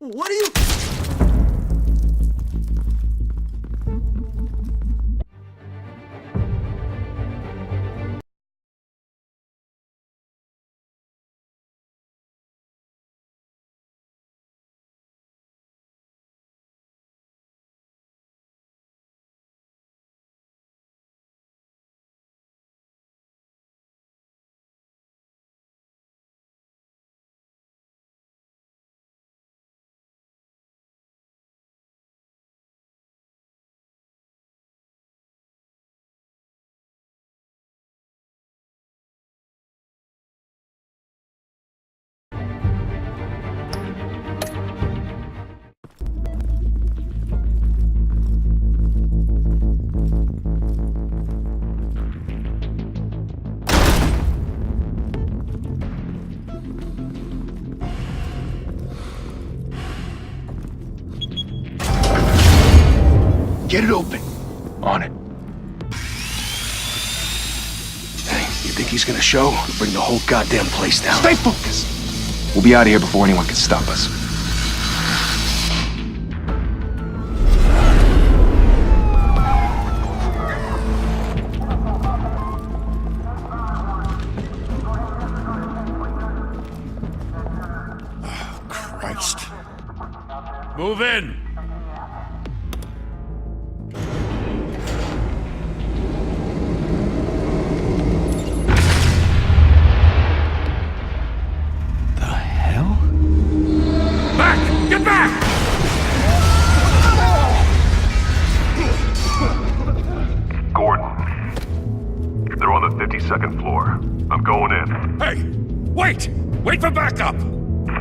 What are you... Get it open. On it. Hey, you think he's gonna show? Or bring the whole goddamn place down? Stay focused! We'll be out of here before anyone can stop us. Oh, Christ. Move in! Get back! Gordon. They're on the 52nd floor. I'm going in. Hey! Wait! Wait for backup!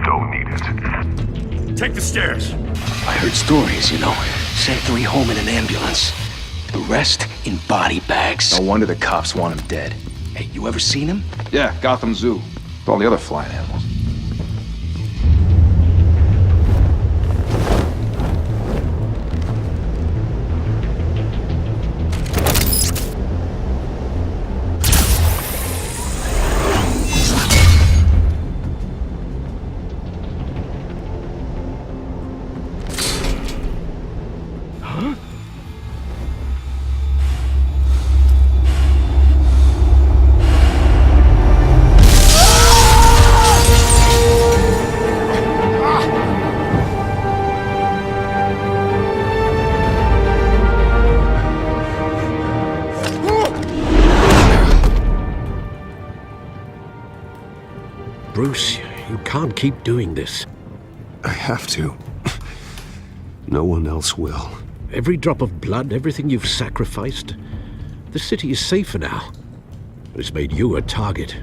Don't need it. Take the stairs. I heard stories, you know. Sent 3 home in an ambulance. The rest in body bags. No wonder the cops want him dead. Hey, you ever seen him? Yeah, Gotham Zoo. With all the other flying animals. Bruce, you can't keep doing this. I have to. No one else will. Every drop of blood, everything you've sacrificed. The city is safer now. But it's made you a target.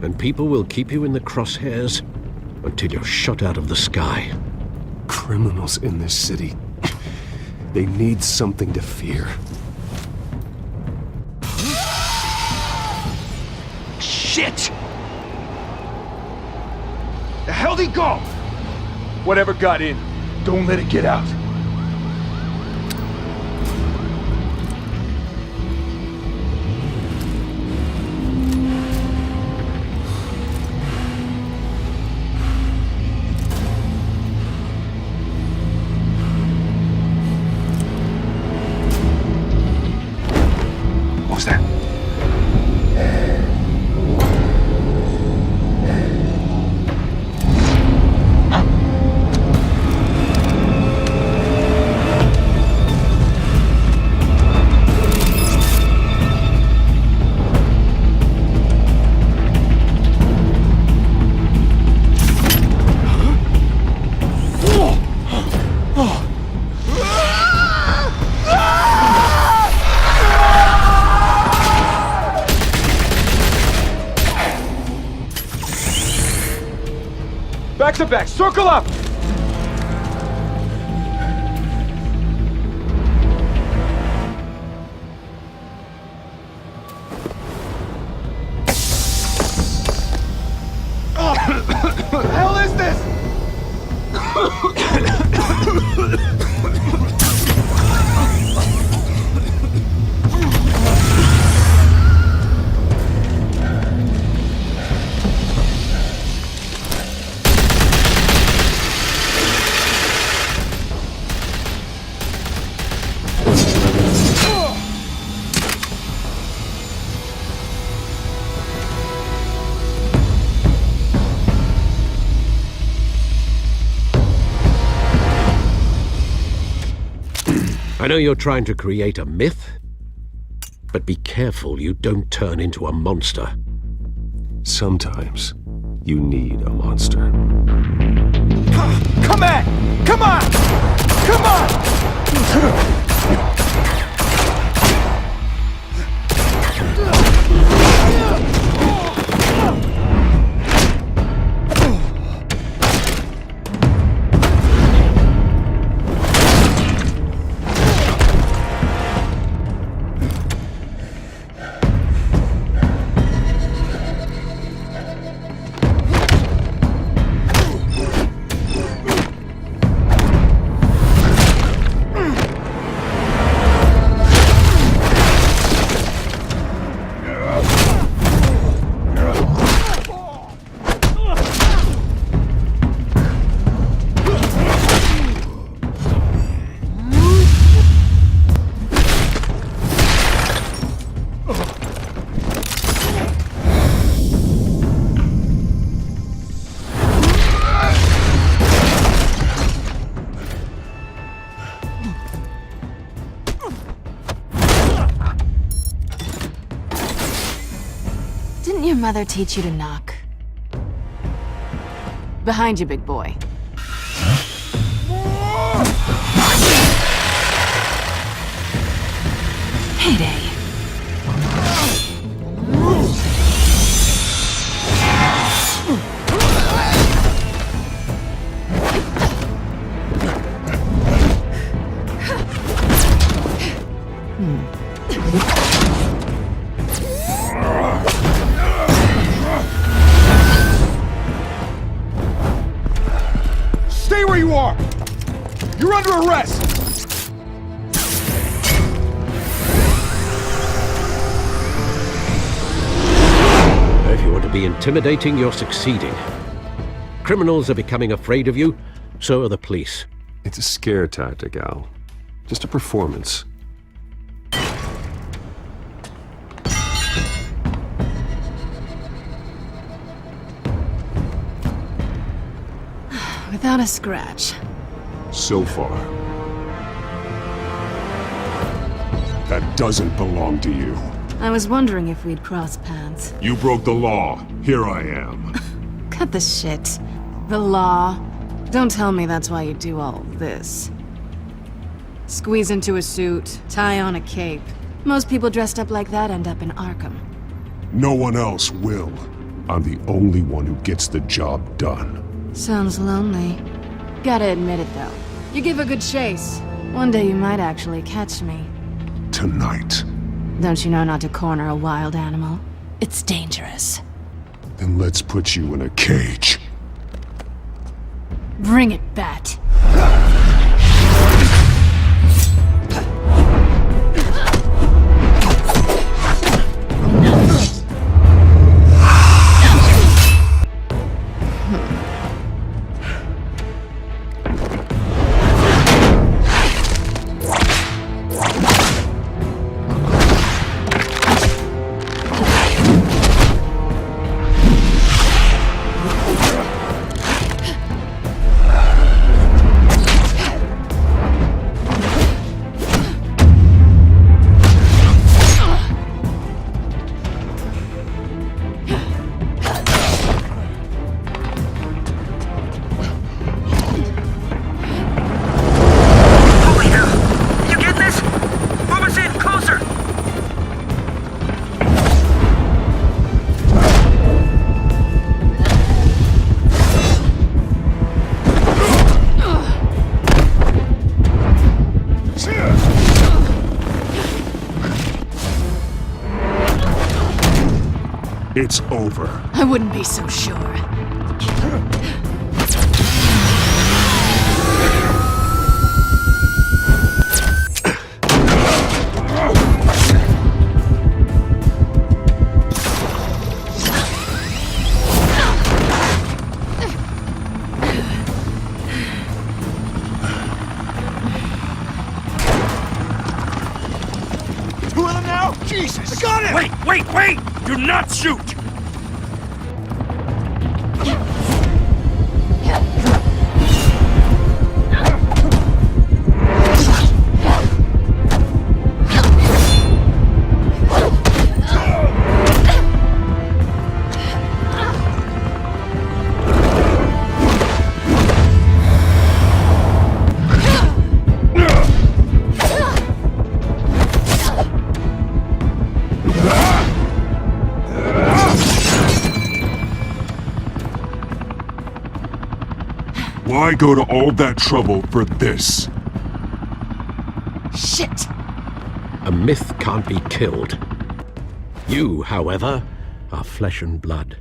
And people will keep you in the crosshairs until you're shot out of the sky. Criminals in this city. They need something to fear. Shit! The hell'd he go? Whatever got in, don't let it get out. What was that? Back to back, circle up! What the hell is this? I know you're trying to create a myth, but be careful you don't turn into a monster. Sometimes you need a monster. Come at! Come on! Come on! Didn't your mother teach you to knock? Behind you, big boy. Heyday. Stay where you are! You're under arrest! If you want to be intimidating, you're succeeding. Criminals are becoming afraid of you, so are the police. It's a scare tactic, Al. Just a performance. Without a scratch. So far. That doesn't belong to you. I was wondering if we'd cross paths. You broke the law. Here I am. Cut the shit. The law. Don't tell me that's why you do all this. Squeeze into a suit, tie on a cape. Most people dressed up like that end up in Arkham. No one else will. I'm the only one who gets the job done. Sounds lonely. Gotta admit it, though. You give a good chase. One day you might actually catch me. Tonight. Don't you know not to corner a wild animal? It's dangerous. Then let's put you in a cage. Bring it, Bat. It's over. I wouldn't be so sure. Two of them now? Jesus! I got it! Wait! Do not shoot! Why go to all that trouble for this? Shit! A myth can't be killed. You, however, are flesh and blood.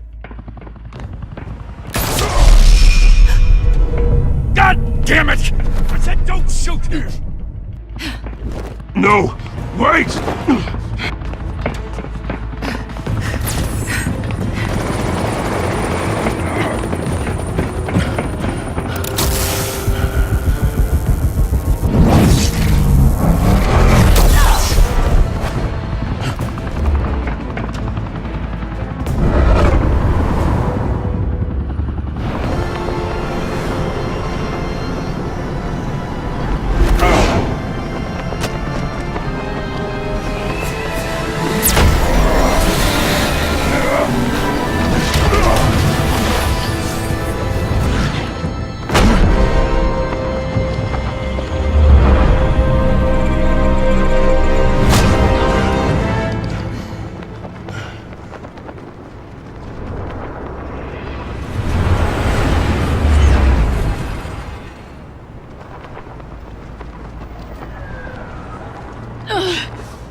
God damn it! I said don't shoot! No! Wait!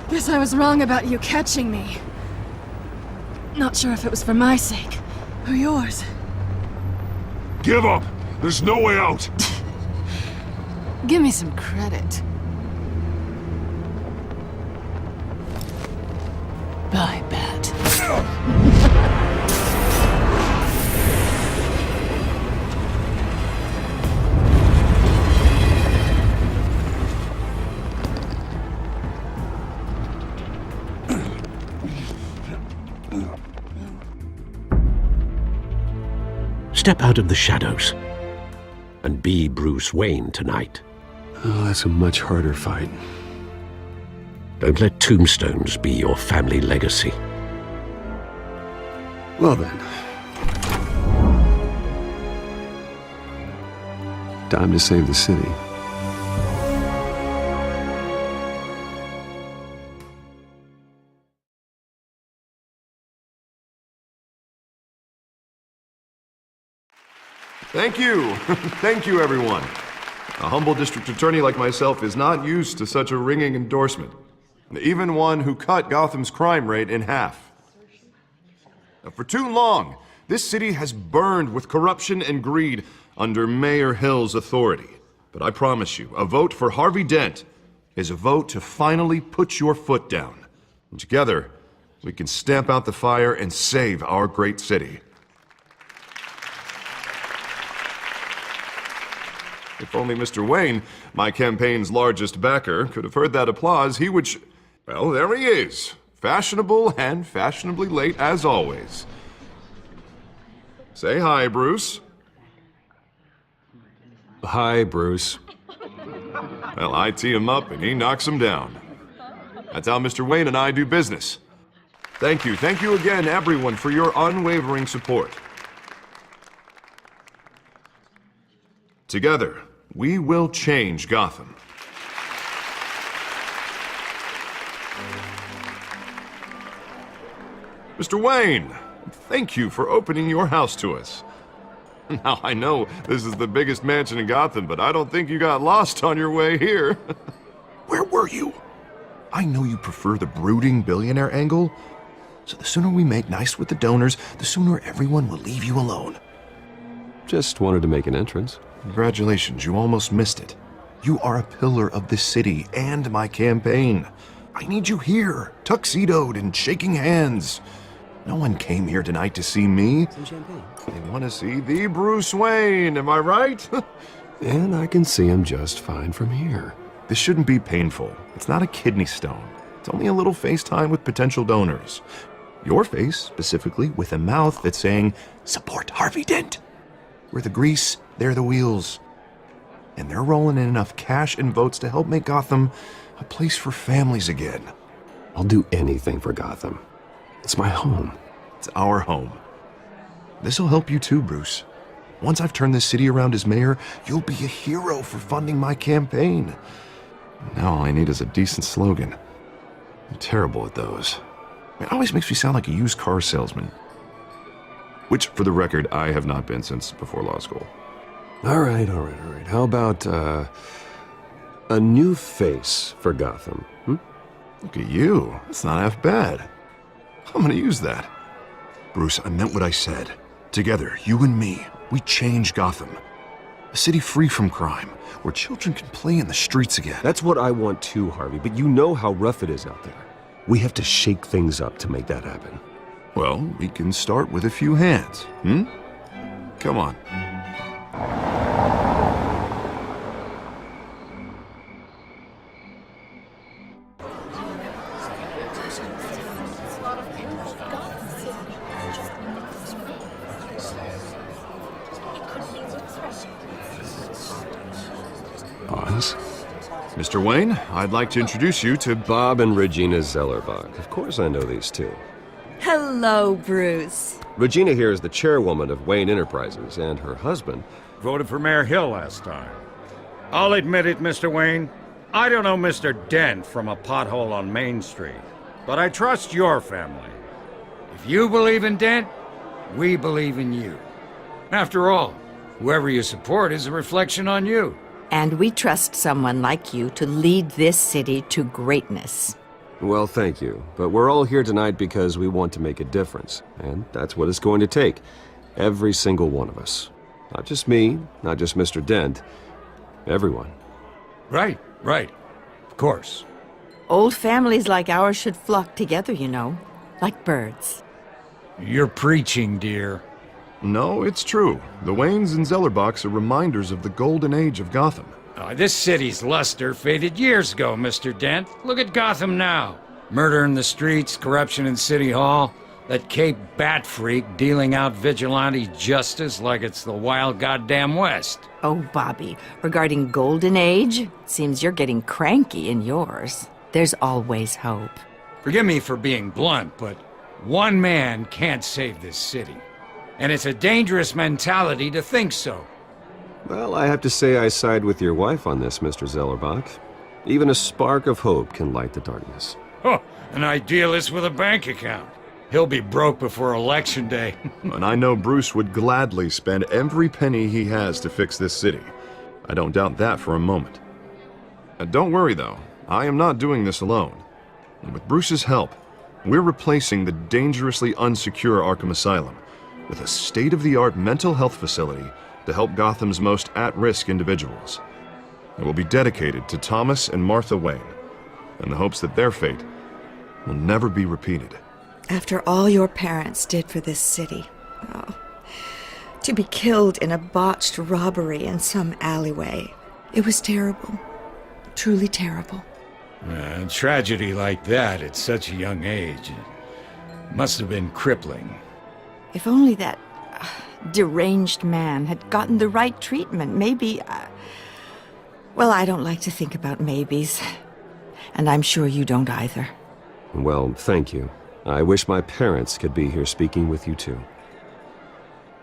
Guess I was wrong about you catching me. Not sure if it was for my sake, or yours. Give up! There's no way out! Give me some credit. I bet. Step out of the shadows and be Bruce Wayne tonight. Oh, that's a much harder fight. Don't let tombstones be your family legacy. Well then. Time to save the city. Thank you. Thank you, everyone. A humble district attorney like myself is not used to such a ringing endorsement. Even one who cut Gotham's crime rate in half. For too long, this city has burned with corruption and greed under Mayor Hill's authority. But I promise you, a vote for Harvey Dent is a vote to finally put your foot down. And together, we can stamp out the fire and save our great city. If only Mr. Wayne, my campaign's largest backer, could have heard that applause, he would well, there he is. Fashionable and fashionably late as always. Say hi, Bruce. Hi, Bruce. Well, I tee him up and he knocks him down. That's how Mr. Wayne and I do business. Thank you again, everyone, for your unwavering support. Together, we will change Gotham. Mr. Wayne, thank you for opening your house to us. Now, I know this is the biggest mansion in Gotham, but I don't think you got lost on your way here. Where were you? I know you prefer the brooding billionaire angle, so the sooner we make nice with the donors, the sooner everyone will leave you alone. Just wanted to make an entrance. Congratulations, you almost missed it. You are a pillar of this city and my campaign. I need you here, tuxedoed and shaking hands. No one came here tonight to see me. Some champagne. They want to see the Bruce Wayne, am I right? And I can see him just fine from here. This shouldn't be painful. It's not a kidney stone. It's only a little FaceTime with potential donors. Your face, specifically, with a mouth that's saying, support Harvey Dent. We're the grease, they're the wheels. And they're rolling in enough cash and votes to help make Gotham a place for families again. I'll do anything for Gotham. It's my home. It's our home. This'll help you too, Bruce. Once I've turned this city around as mayor, you'll be a hero for funding my campaign. Now all I need is a decent slogan. I'm terrible at those. It always makes me sound like a used car salesman. Which, for the record, I have not been since before law school. All right. How about, a new face for Gotham, Look at you. That's not half bad. I'm gonna use that. Bruce, I meant what I said. Together, you and me, we change Gotham. A city free from crime, where children can play in the streets again. That's what I want too, Harvey, but you know how rough it is out there. We have to shake things up to make that happen. Well, we can start with a few hands, Come on. Oz? Mr. Wayne, I'd like to introduce you to Bob and Regina Zellerbach. Of course I know these two. Hello, Bruce. Regina here is the chairwoman of Wayne Enterprises, and her husband... Voted for Mayor Hill last time. I'll admit it, Mr. Wayne. I don't know Mr. Dent from a pothole on Main Street, but I trust your family. If you believe in Dent, we believe in you. After all, whoever you support is a reflection on you. And we trust someone like you to lead this city to greatness. Well, thank you. But we're all here tonight because we want to make a difference. And that's what it's going to take. Every single one of us. Not just me, not just Mr. Dent. Everyone. Right. Of course. Old families like ours should flock together, you know, like birds. You're preaching, dear. No, it's true. The Waynes and Zellerbachs are reminders of the golden age of Gotham. This city's luster faded years ago, Mr. Dent. Look at Gotham now. Murder in the streets, corruption in City Hall, that Cape Bat freak dealing out vigilante justice like it's the wild goddamn West. Oh, Bobby, regarding Golden Age, seems you're getting cranky in yours. There's always hope. Forgive me for being blunt, but one man can't save this city. And it's a dangerous mentality to think so. Well, I have to say I side with your wife on this, Mr. Zellerbach. Even a spark of hope can light the darkness. Oh, an idealist with a bank account. He'll be broke before Election Day. And I know Bruce would gladly spend every penny he has to fix this city. I don't doubt that for a moment. Don't worry, though. I am not doing this alone. And with Bruce's help, we're replacing the dangerously unsecure Arkham Asylum with a state-of-the-art mental health facility to help Gotham's most at-risk individuals. It will be dedicated to Thomas and Martha Wayne, in the hopes that their fate will never be repeated. After all your parents did for this city, to be killed in a botched robbery in some alleyway, it was terrible. Truly terrible. A tragedy like that at such a young age must have been crippling. If only that deranged man had gotten the right treatment, maybe... Well, I don't like to think about maybes. And I'm sure you don't either. Well, thank you. I wish my parents could be here speaking with you too.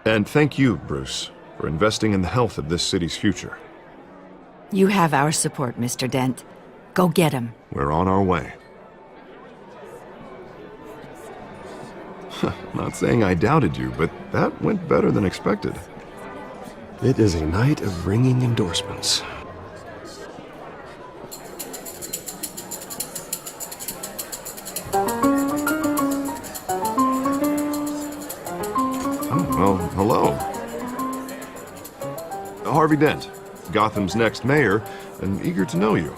And thank you, Bruce, for investing in the health of this city's future. You have our support, Mr. Dent. Go get him. We're on our way. Not saying I doubted you, but that went better than expected. It is a night of ringing endorsements. Well, hello. Harvey Dent, Gotham's next mayor, and eager to know you.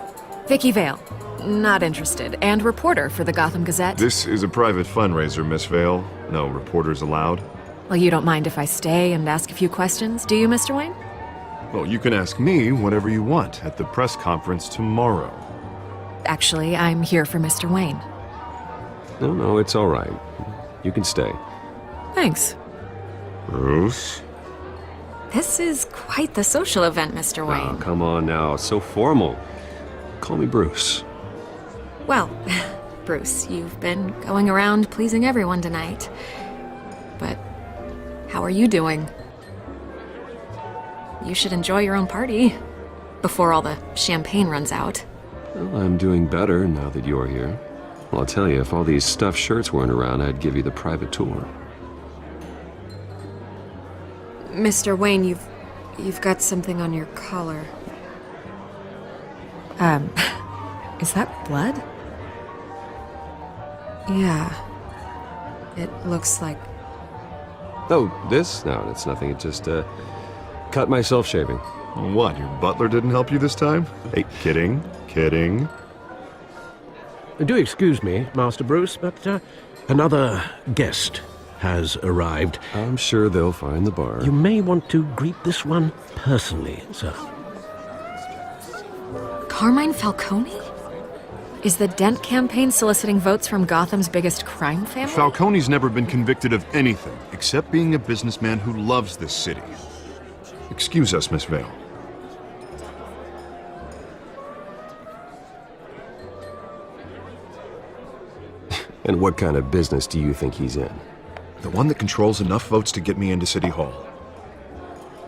Vicky Vale. Not interested. And reporter for the Gotham Gazette. This is a private fundraiser, Miss Vale. No reporters allowed. Well, you don't mind if I stay and ask a few questions, do you, Mr. Wayne? Well, you can ask me whatever you want at the press conference tomorrow. Actually, I'm here for Mr. Wayne. No, it's all right. You can stay. Thanks. Bruce? This is quite the social event, Mr. Wayne. Oh, come on now. So formal. Call me Bruce. Well, Bruce, you've been going around pleasing everyone tonight. But how are you doing? You should enjoy your own party before all the champagne runs out. Well, I'm doing better now that you're here. Well, I'll tell you, if all these stuffed shirts weren't around, I'd give you the private tour. Mr. Wayne, You've got something on your collar. Is that blood? Yeah. It looks like... Oh, this? No, it's nothing. It just, cut myself shaving. What, your butler didn't help you this time? Hey, kidding. Do excuse me, Master Bruce, but another guest has arrived. I'm sure they'll find the bar. You may want to greet this one personally, sir. Carmine Falcone? Is the Dent campaign soliciting votes from Gotham's biggest crime family? Falcone's never been convicted of anything except being a businessman who loves this city. Excuse us, Miss Vale. And what kind of business do you think he's in? The one that controls enough votes to get me into City Hall.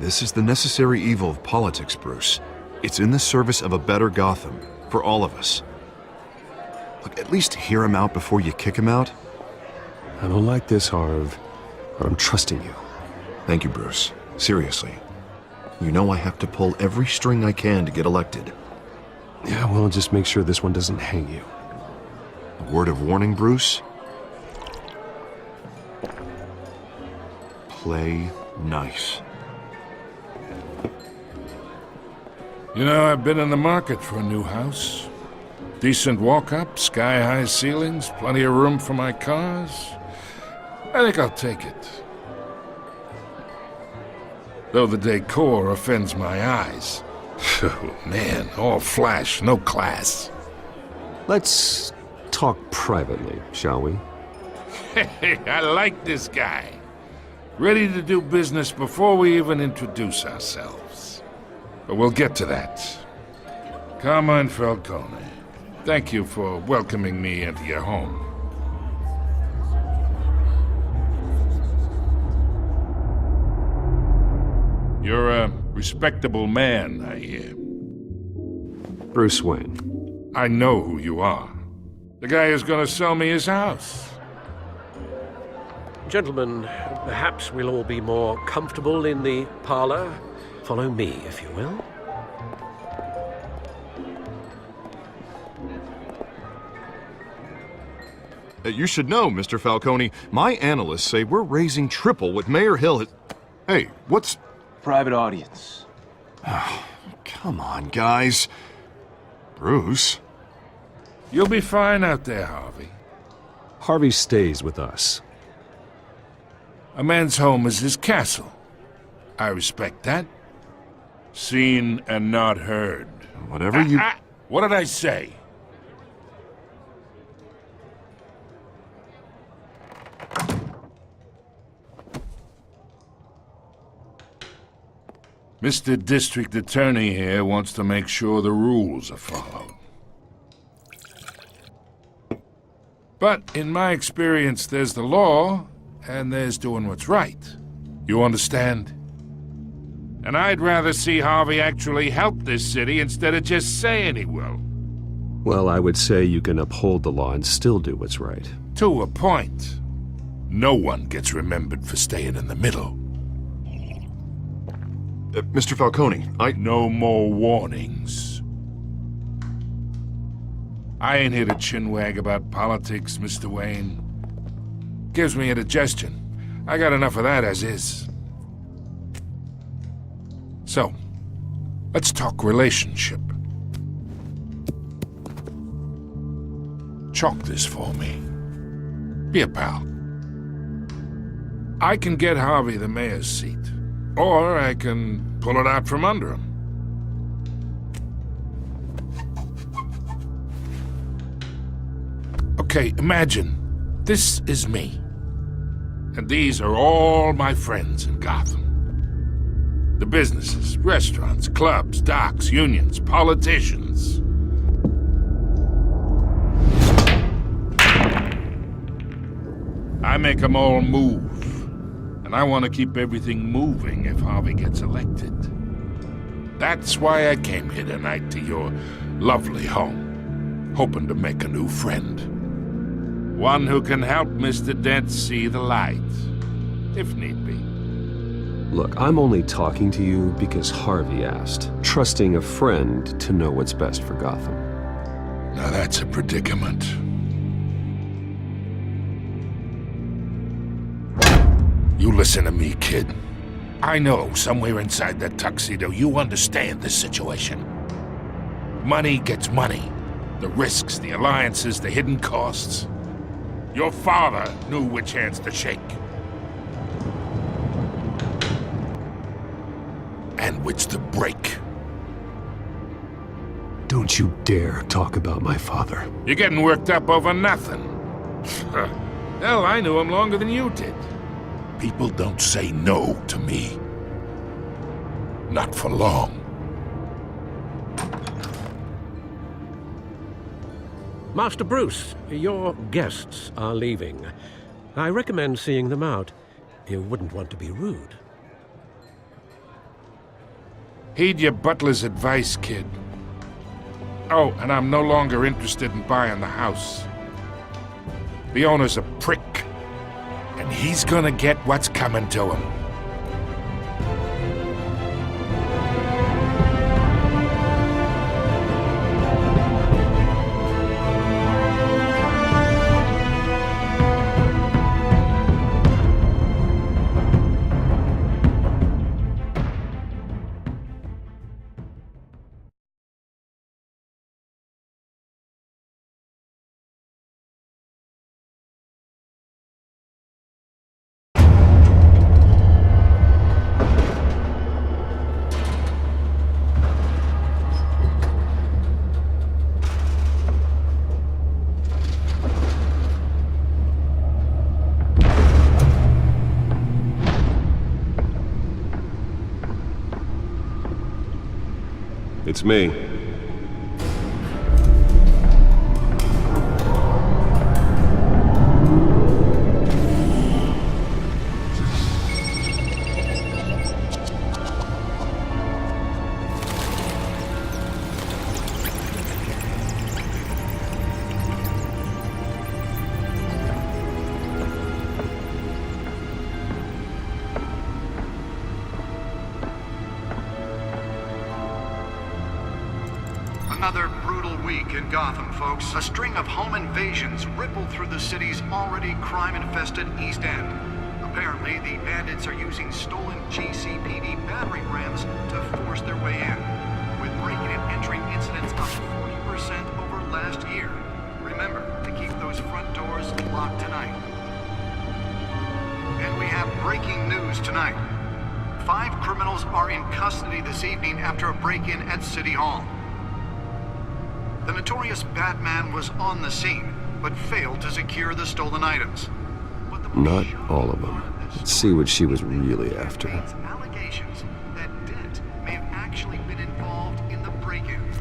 This is the necessary evil of politics, Bruce. It's in the service of a better Gotham, for all of us. Look, at least hear him out before you kick him out. I don't like this, Harv, but I'm trusting you. Thank you, Bruce. Seriously. You know I have to pull every string I can to get elected. Yeah, well, just make sure this one doesn't hang you. A word of warning, Bruce? Play nice. You know, I've been in the market for a new house. Decent walk-up, sky-high ceilings, plenty of room for my cars. I think I'll take it. Though the decor offends my eyes. Oh, man, all flash, no class. Let's talk privately, shall we? Hey, I like this guy. Ready to do business before we even introduce ourselves. But we'll get to that. Carmine Falcone, thank you for welcoming me into your home. You're a respectable man, I hear. Bruce Wayne. I know who you are. The guy who's gonna sell me his house. Gentlemen, perhaps we'll all be more comfortable in the parlor. Follow me, if you will. You should know, Mr. Falcone, my analysts say we're raising triple what Mayor Hill has... Hey, what's... Private audience. Oh, come on, guys. Bruce? You'll be fine out there, Harvey. Harvey stays with us. A man's home is his castle. I respect that. Seen and not heard. Whatever you... What did I say? Mr. District Attorney here wants to make sure the rules are followed. But in my experience, there's the law, and there's doing what's right. You understand? And I'd rather see Harvey actually help this city instead of just saying he will. Well, I would say you can uphold the law and still do what's right. To a point. No one gets remembered for staying in the middle. Mr. Falcone, No more warnings. I ain't here to chinwag about politics, Mr. Wayne. Gives me indigestion. I got enough of that as is. So, let's talk relationship. Chalk this for me. Be a pal. I can get Harvey the mayor's seat, or I can pull it out from under him. Okay, imagine this is me. And these are all my friends in Gotham. The businesses, restaurants, clubs, docks, unions, politicians. I make them all move. And I want to keep everything moving if Harvey gets elected. That's why I came here tonight to your lovely home, hoping to make a new friend. One who can help Mr. Dent see the light, if need be. Look, I'm only talking to you because Harvey asked, trusting a friend to know what's best for Gotham. Now that's a predicament. You listen to me, kid. I know somewhere inside that tuxedo you understand this situation. Money gets money. The risks, the alliances, the hidden costs. Your father knew which hands to shake. And which to break. Don't you dare talk about my father. You're getting worked up over nothing. Hell, I knew him longer than you did. People don't say no to me. Not for long. Master Bruce, your guests are leaving. I recommend seeing them out. You wouldn't want to be rude. Heed your butler's advice, kid. Oh, and I'm no longer interested in buying the house. The owner's a prick, and he's gonna get what's coming to him. It's me. Another brutal week in Gotham, folks. A string of home invasions rippled through the city's already crime-infested East End. Apparently, the bandits are using stolen GCPD battering rams to force their way in, with breaking and entering incidents up 40% over last year. Remember to keep those front doors locked tonight. And we have breaking news tonight. 5 criminals are in custody this evening after a break-in at City Hall. The notorious Batman was on the scene, but failed to secure the stolen items. Not all of them. Let's see what she was really after. Allegations that Dent may have actually been involved in the break-in.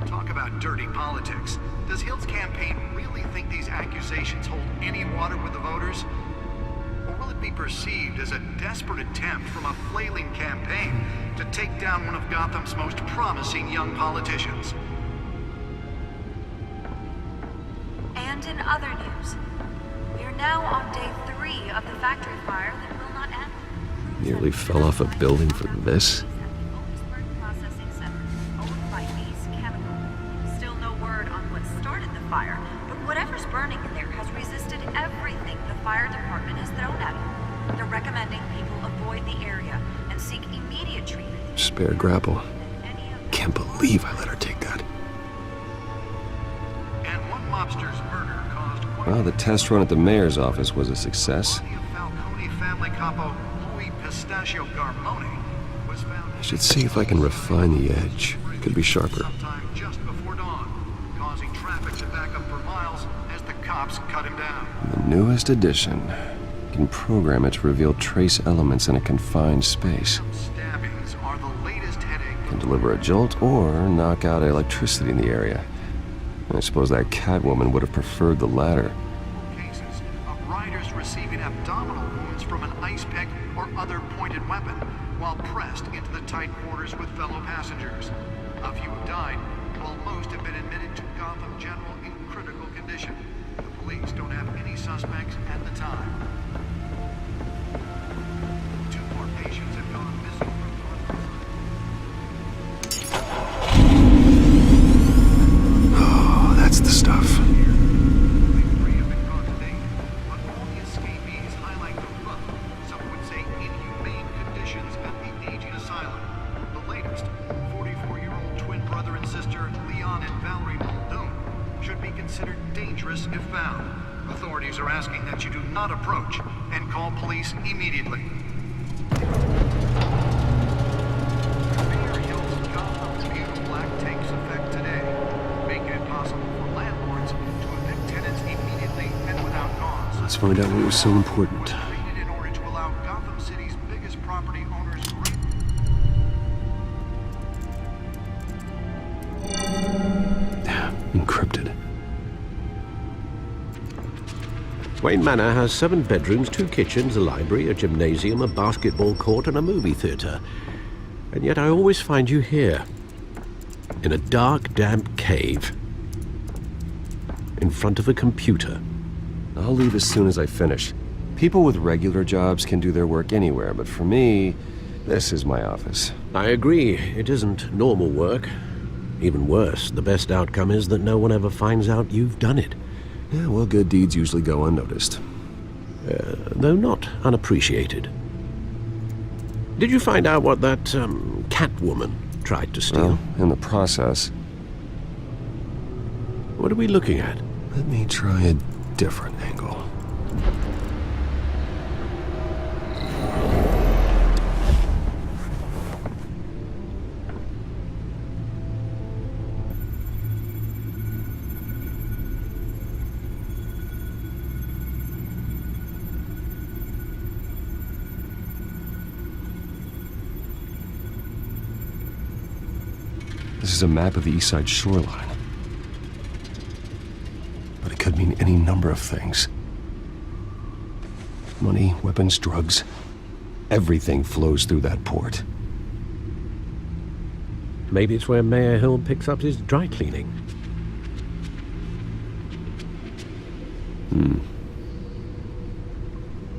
Talk about dirty politics. Does Hill's campaign really think these accusations hold any water with the voters? Or will it be perceived as a desperate attempt from a flailing campaign to take down one of Gotham's most promising young politicians? And in other news, we are now on day 3 of the factory fire that will not end. Nearly fell off a building for this? Processing center, owned by Ace Chemical. Still no word on what started the fire, but whatever's burning in there has resisted everything the fire department has thrown at it. They're recommending people avoid the area and seek immediate treatment. Spare grapple. Can't believe I let her take that. Well, the test run at the mayor's office was a success. I should see if I can refine the edge. Could be sharper. Just before dawn, causing traffic to back up for miles as the cops cut him down. The newest addition. You can program it to reveal trace elements in a confined space. Stabbings are the latest headache. Can deliver a jolt or knock out electricity in the area. I suppose that Catwoman would have preferred the latter. Cases of riders receiving abdominal wounds from an ice pick or other pointed weapon while pressed into the tight quarters with fellow passengers. A few have died, while most have been admitted to Gotham General in critical condition. The police don't have any suspects at the time. 2 more patients have considered dangerous if found. Authorities are asking that you do not approach and call police immediately. Mayor Hill's Gotham's View Black takes effect today, making it possible for landlords to evict tenants immediately and without cause. Let's find out what was so important. In order to allow Gotham City's biggest property owners Encrypted. Wayne Manor has 7 bedrooms, 2 kitchens, a library, a gymnasium, a basketball court, and a movie theater. And yet I always find you here, in a dark, damp cave, in front of a computer. I'll leave as soon as I finish. People with regular jobs can do their work anywhere, but for me, this is my office. I agree. It isn't normal work. Even worse, the best outcome is that no one ever finds out you've done it. Yeah, well, good deeds usually go unnoticed. Though not unappreciated. Did you find out what that, Catwoman tried to steal? Well, in the process. What are we looking at? Let me try a different angle. This is a map of the East Side shoreline. But it could mean any number of things. Money, weapons, drugs. Everything flows through that port. Maybe it's where Mayor Hill picks up his dry cleaning.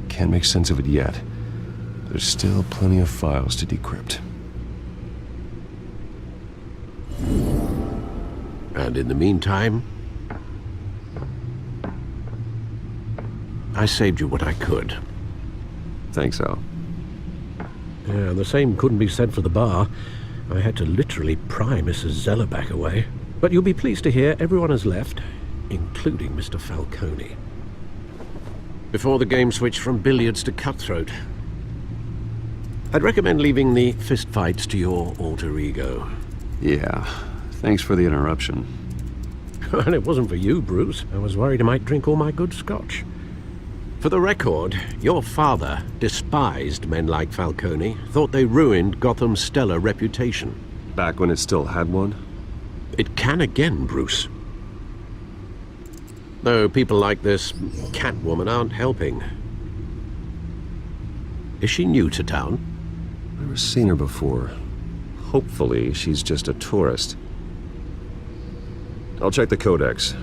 Can't make sense of it yet. There's still plenty of files to decrypt. And in the meantime, I saved you what I could. Thanks, Al. Yeah, the same couldn't be said for the bar. I had to literally pry Mrs. Zeller back away. But you'll be pleased to hear everyone has left, including Mr. Falcone. Before the game switched from billiards to cutthroat. I'd recommend leaving the fistfights to your alter ego. Yeah, thanks for the interruption. Well, it wasn't for you, Bruce. I was worried I might drink all my good scotch. For the record, your father despised men like Falcone, thought they ruined Gotham's stellar reputation. Back when it still had one? It can again, Bruce. Though people like this Catwoman aren't helping. Is she new to town? Never seen her before. Hopefully, she's just a tourist. I'll check the codex.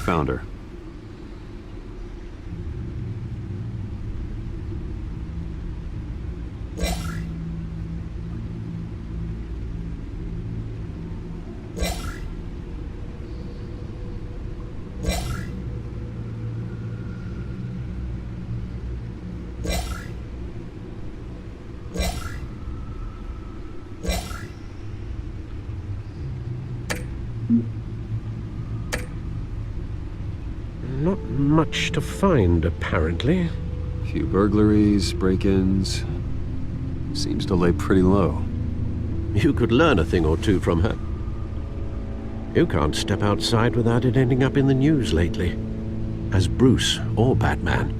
Found her. Not much to find, apparently. Few burglaries, break-ins. Seems to lay pretty low. You could learn a thing or two from her. You can't step outside without it ending up in the news lately. As Bruce or Batman.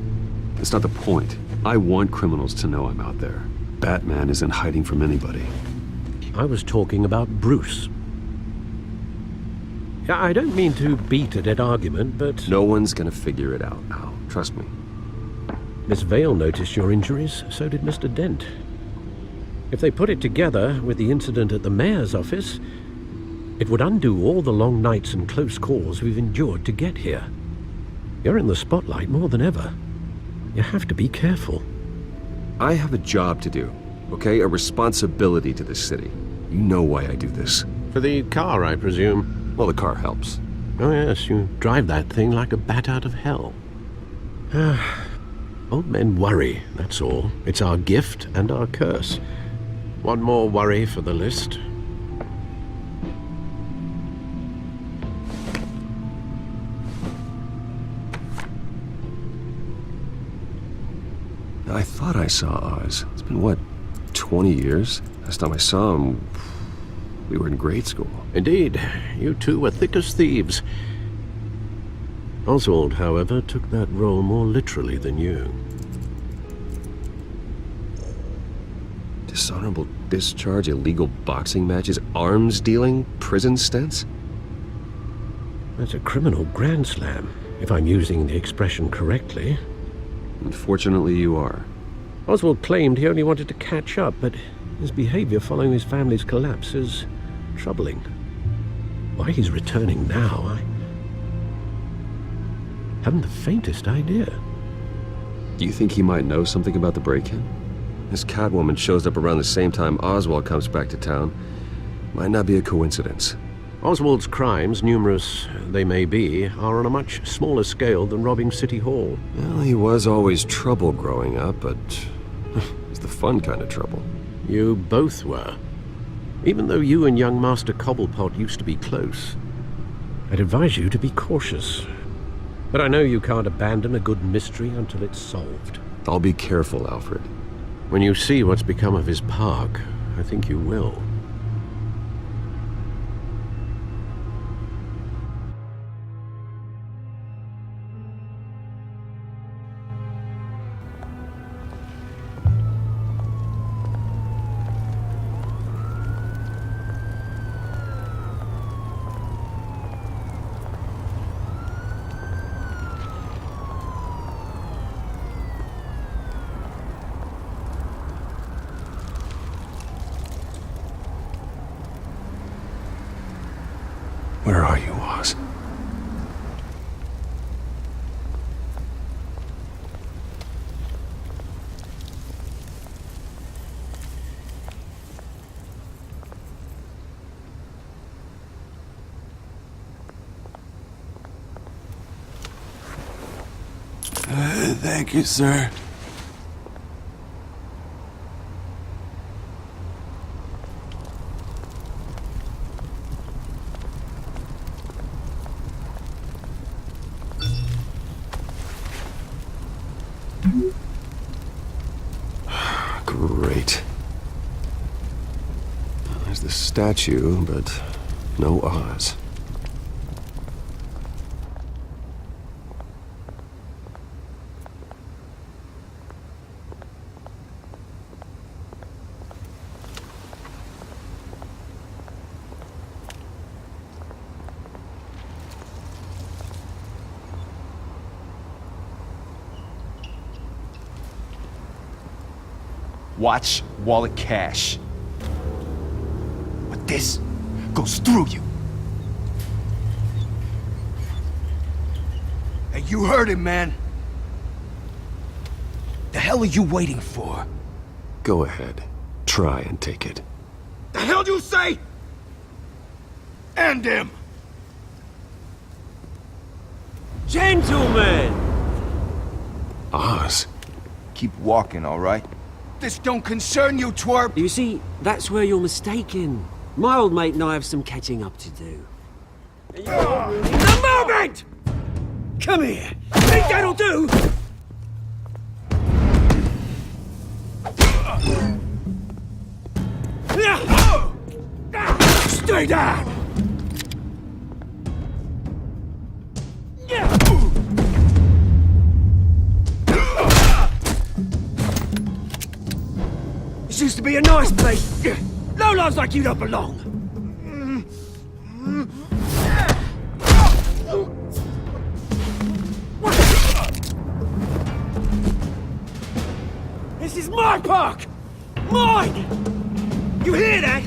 It's not the point. I want criminals to know I'm out there. Batman isn't hiding from anybody. I was talking about Bruce. Yeah, I don't mean to beat a dead argument, but... No one's gonna figure it out, Al. Trust me. Miss Vale noticed your injuries, so did Mr. Dent. If they put it together with the incident at the mayor's office, it would undo all the long nights and close calls we've endured to get here. You're in the spotlight more than ever. You have to be careful. I have a job to do, okay? A responsibility to this city. You know why I do this. For the car, I presume? Well, the car helps. Oh yes, you drive that thing like a bat out of hell. Old men worry, that's all. It's our gift and our curse. One more worry for the list. I thought I saw Oz. It's been, what, 20 years? Last time I saw him, we were in grade school. Indeed. You two were thick as thieves. Oswald, however, took that role more literally than you. Dishonorable discharge, illegal boxing matches, arms dealing, prison stints? That's a criminal grand slam, if I'm using the expression correctly. Unfortunately, you are. Oswald claimed he only wanted to catch up, but his behavior following his family's collapse is troubling. Why he's returning now, I haven't the faintest idea. Do you think he might know something about the break-in? This Catwoman shows up around the same time Oswald comes back to town. Might not be a coincidence. Oswald's crimes, numerous they may be, are on a much smaller scale than robbing City Hall. Well, he was always trouble growing up, but it's the fun kind of trouble. You both were. Even though you and young Master Cobblepot used to be close. I'd advise you to be cautious. But I know you can't abandon a good mystery until it's solved. I'll be careful, Alfred. When you see what's become of his park, I think you will. Where are you, Oz? Thank you, sir. Great. There's the statue, but no Oz. Watch wallet cash. But this goes through you. Hey, you heard him, man. The hell are you waiting for? Go ahead. Try and take it. The hell do you say? End him! Gentlemen! Oz. Keep walking, all right? This don't concern you, twerp! You see, that's where you're mistaken. My old mate and I have some catching up to do. The moment! Come here. Think that'll do? Stay down! This used to be a nice place. No lives like you don't belong. This is my park! Mine! You hear that?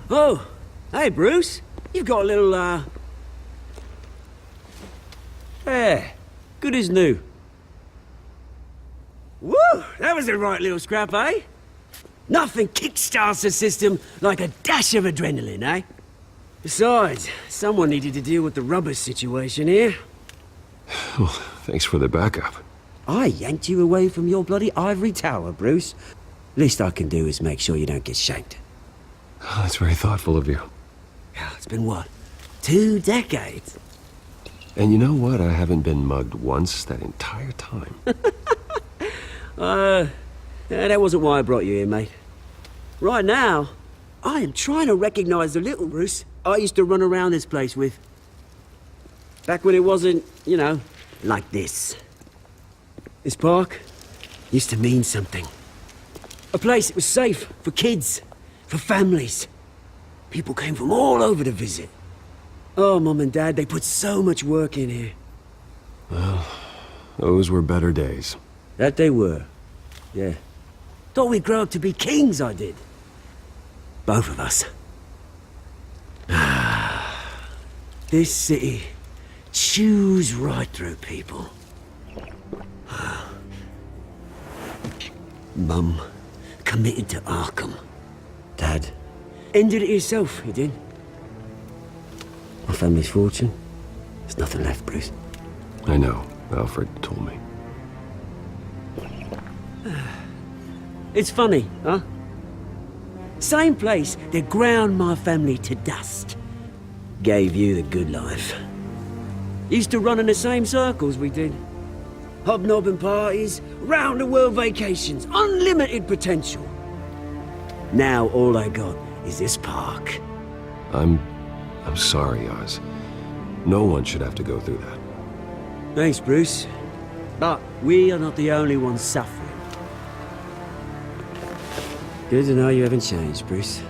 Oh, hey, Bruce. You've got a little, Yeah, good as new. Woo! That was a right little scrap, eh? Nothing kickstarts the system like a dash of adrenaline, eh? Besides, someone needed to deal with the rubber situation here. Well, thanks for the backup. I yanked you away from your bloody ivory tower, Bruce. Least I can do is make sure you don't get shanked. Oh, that's very thoughtful of you. Yeah, it's been what? 2 decades? And you know what? I haven't been mugged once that entire time. That wasn't why I brought you here, mate. Right now, I am trying to recognize the little Bruce I used to run around this place with. Back when it wasn't, you know, like this. This park used to mean something. A place that was safe for kids, for families. People came from all over to visit. Oh, Mum and Dad, they put so much work in here. Well, those were better days. That they were. Yeah. Thought we'd grow up to be kings, I did. Both of us. This city chews right through people. Mum committed to Arkham. Dad ended it himself, he did. My family's fortune. There's nothing left, Bruce. I know. Alfred told me. It's funny, huh? Same place that ground my family to dust. Gave you the good life. Used to run in the same circles we did. Hobnobbing parties, round-the-world vacations, unlimited potential. Now all I got is this park. I'm sorry, Oz. No one should have to go through that. Thanks, Bruce. But we are not the only ones suffering. Good to know you haven't changed, Bruce.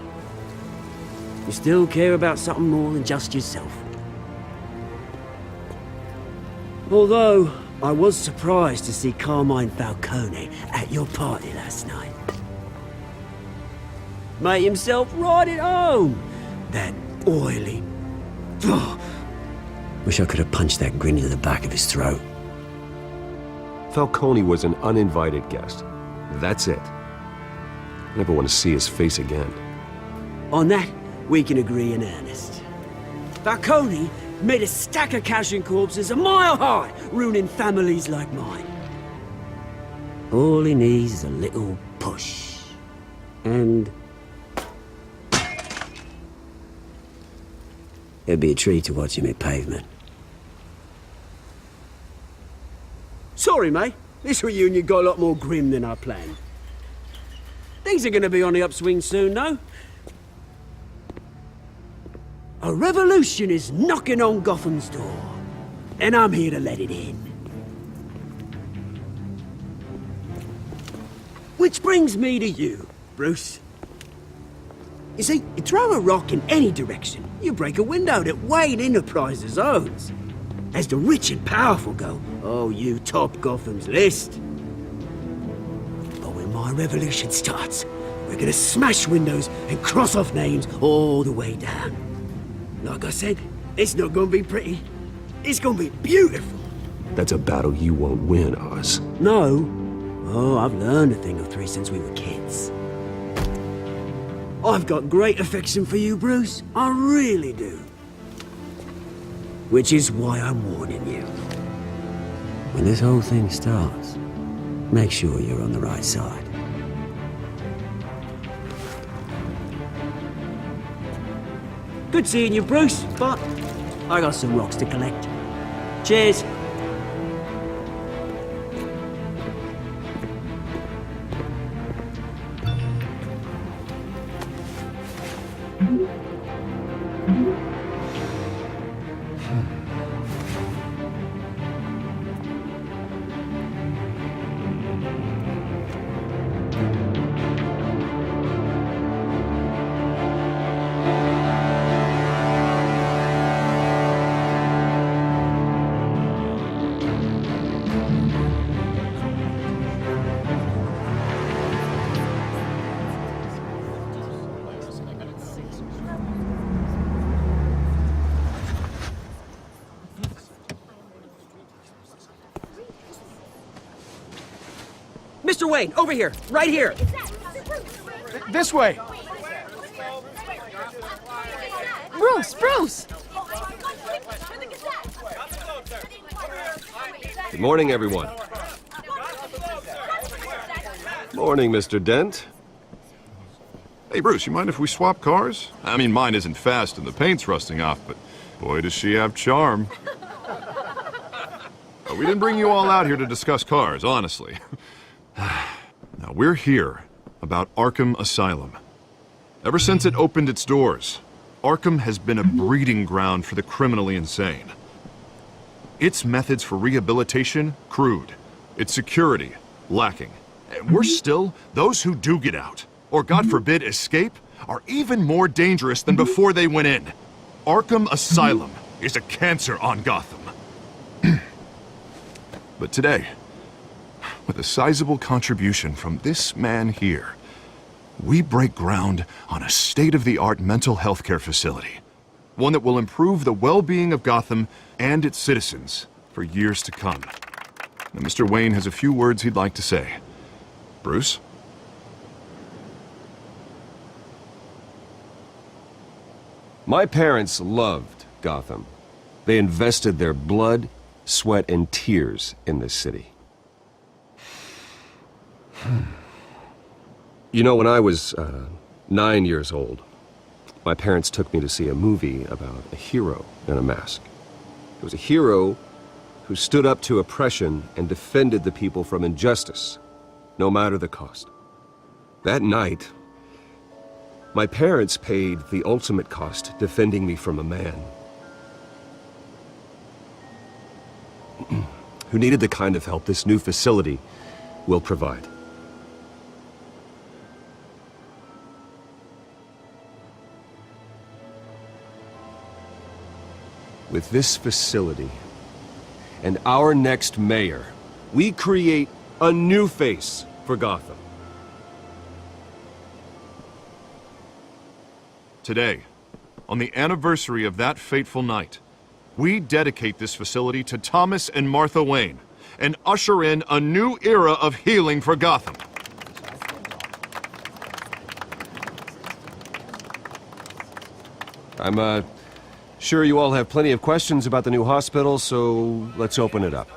You still care about something more than just yourself. Although, I was surprised to see Carmine Falcone at your party last night. Made himself right at home. That oily... Oh, wish I could have punched that grin into the back of his throat. Falcone was an uninvited guest. That's it. I never want to see his face again. On that, we can agree in earnest. Falcone made a stack of cash and corpses a mile high, ruining families like mine. All he needs is a little push. And... it'd be a treat to watch him hit pavement. Sorry, mate. This reunion got a lot more grim than I planned. Things are gonna be on the upswing soon, though. A revolution is knocking on Gotham's door, and I'm here to let it in. Which brings me to you, Bruce. You see, you throw a rock in any direction, you break a window that Wayne Enterprises owns. As the rich and powerful go, oh, you top Gotham's list. But when my revolution starts, we're gonna smash windows and cross off names all the way down. Like I said, it's not gonna be pretty. It's gonna be beautiful. That's a battle you won't win, Oz. No. Oh, I've learned a thing or three since we were kids. I've got great affection for you, Bruce. I really do. Which is why I'm warning you. When this whole thing starts, make sure you're on the right side. Good seeing you, Bruce, but I got some rocks to collect. Cheers. Mr. Wayne, over here, right here. This way. Bruce! Good morning, everyone. Morning, Mr. Dent. Hey, Bruce, you mind if we swap cars? I mean, mine isn't fast and the paint's rusting off, but boy, does she have charm. We didn't bring you all out here to discuss cars, honestly. Now, we're here about Arkham Asylum. Ever since it opened its doors, Arkham has been a breeding ground for the criminally insane. Its methods for rehabilitation, crude. Its security, lacking. And worse still, those who do get out, or God forbid escape, are even more dangerous than before they went in. Arkham Asylum is a cancer on Gotham. But today, with a sizable contribution from this man here, we break ground on a state-of-the-art mental health care facility. One that will improve the well-being of Gotham and its citizens for years to come. Now, Mr. Wayne has a few words he'd like to say. Bruce? My parents loved Gotham. They invested their blood, sweat, and tears in this city. You know, when I was 9 years old, my parents took me to see a movie about a hero in a mask. It was a hero who stood up to oppression and defended the people from injustice, no matter the cost. That night, my parents paid the ultimate cost defending me from a man who needed the kind of help this new facility will provide. With this facility and our next mayor, we create a new face for Gotham. Today, on the anniversary of that fateful night, we dedicate this facility to Thomas and Martha Wayne and usher in a new era of healing for Gotham. I'm sure you all have plenty of questions about the new hospital, so let's open it up.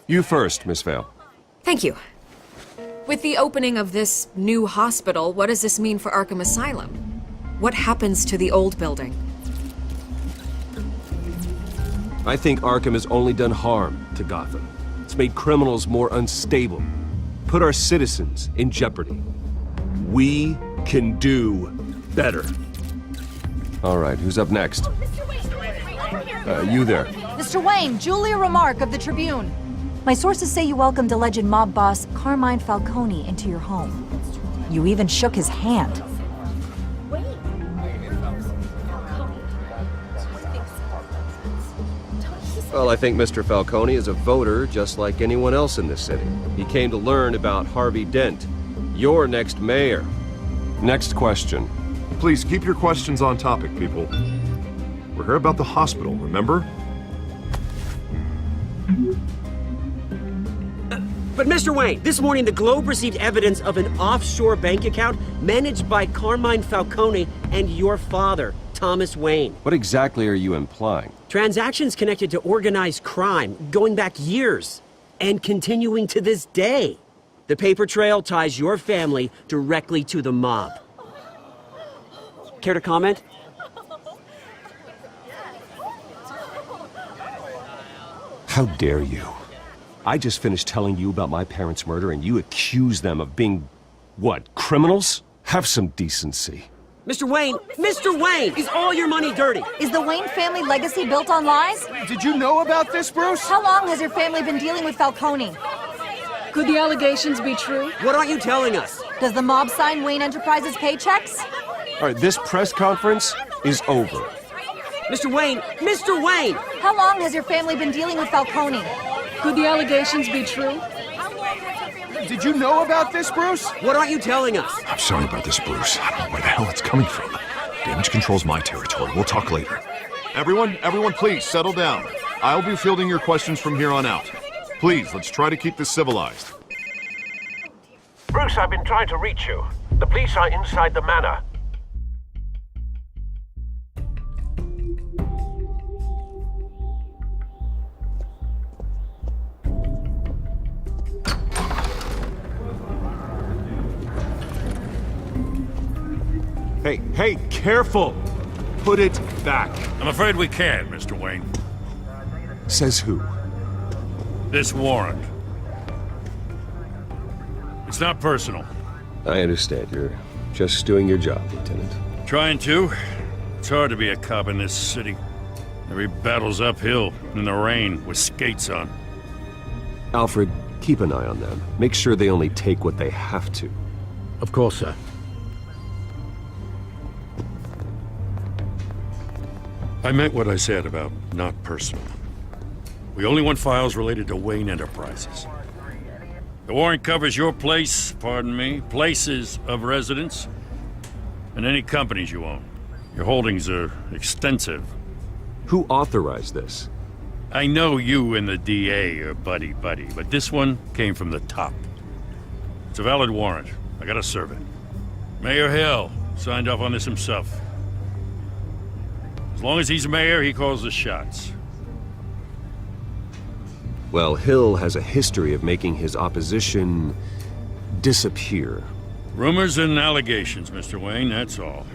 You first, Miss Vale. Thank you. With the opening of this new hospital, what does this mean for Arkham Asylum? What happens to the old building? I think Arkham has only done harm to Gotham. It's made criminals more unstable, put our citizens in jeopardy. We can do better. All right, who's up next? You there. Mr. Wayne, Julia Remark of the Tribune. My sources say you welcomed alleged mob boss Carmine Falcone into your home. You even shook his hand. Well, I think Mr. Falcone is a voter just like anyone else in this city. He came to learn about Harvey Dent, your next mayor. Next question. Please keep your questions on topic, people. We're here about the hospital, remember? But Mr. Wayne, this morning the Globe received evidence of an offshore bank account managed by Carmine Falcone and your father, Thomas Wayne. What exactly are you implying? Transactions connected to organized crime going back years and continuing to this day. The paper trail ties your family directly to the mob. Care to comment? How dare you? I just finished telling you about my parents' murder and you accuse them of being, what, criminals? Have some decency. Mr. Wayne, is all your money dirty? Is the Wayne family legacy built on lies? Did you know about this, Bruce? How long has your family been dealing with Falcone? Could the allegations be true? What aren't you telling us? Does the mob sign Wayne Enterprises paychecks? All right, this press conference is over. Mr. Wayne! How long has your family been dealing with Falcone? Could the allegations be true? Did you know about this, Bruce? What aren't you telling us? I'm sorry about this, Bruce. I don't know where the hell it's coming from. Damage control's my territory. We'll talk later. Everyone, please, settle down. I'll be fielding your questions from here on out. Please, let's try to keep this civilized. Bruce, I've been trying to reach you. The police are inside the manor. Hey, careful! Put it back. I'm afraid we can't, Mr. Wayne. Says who? This warrant. It's not personal. I understand. You're just doing your job, Lieutenant. Trying to. It's hard to be a cop in this city. Every battle's uphill, in the rain, with skates on. Alfred, keep an eye on them. Make sure they only take what they have to. Of course, sir. I meant what I said about not personal. We only want files related to Wayne Enterprises. The warrant covers your place, pardon me, places of residence, and any companies you own. Your holdings are extensive. Who authorized this? I know you and the DA are buddy-buddy, but this one came from the top. It's a valid warrant. I gotta serve it. Mayor Hill signed off on this himself. As long as he's mayor, he calls the shots. Well, Hill has a history of making his opposition disappear. Rumors and allegations, Mr. Wayne, that's all.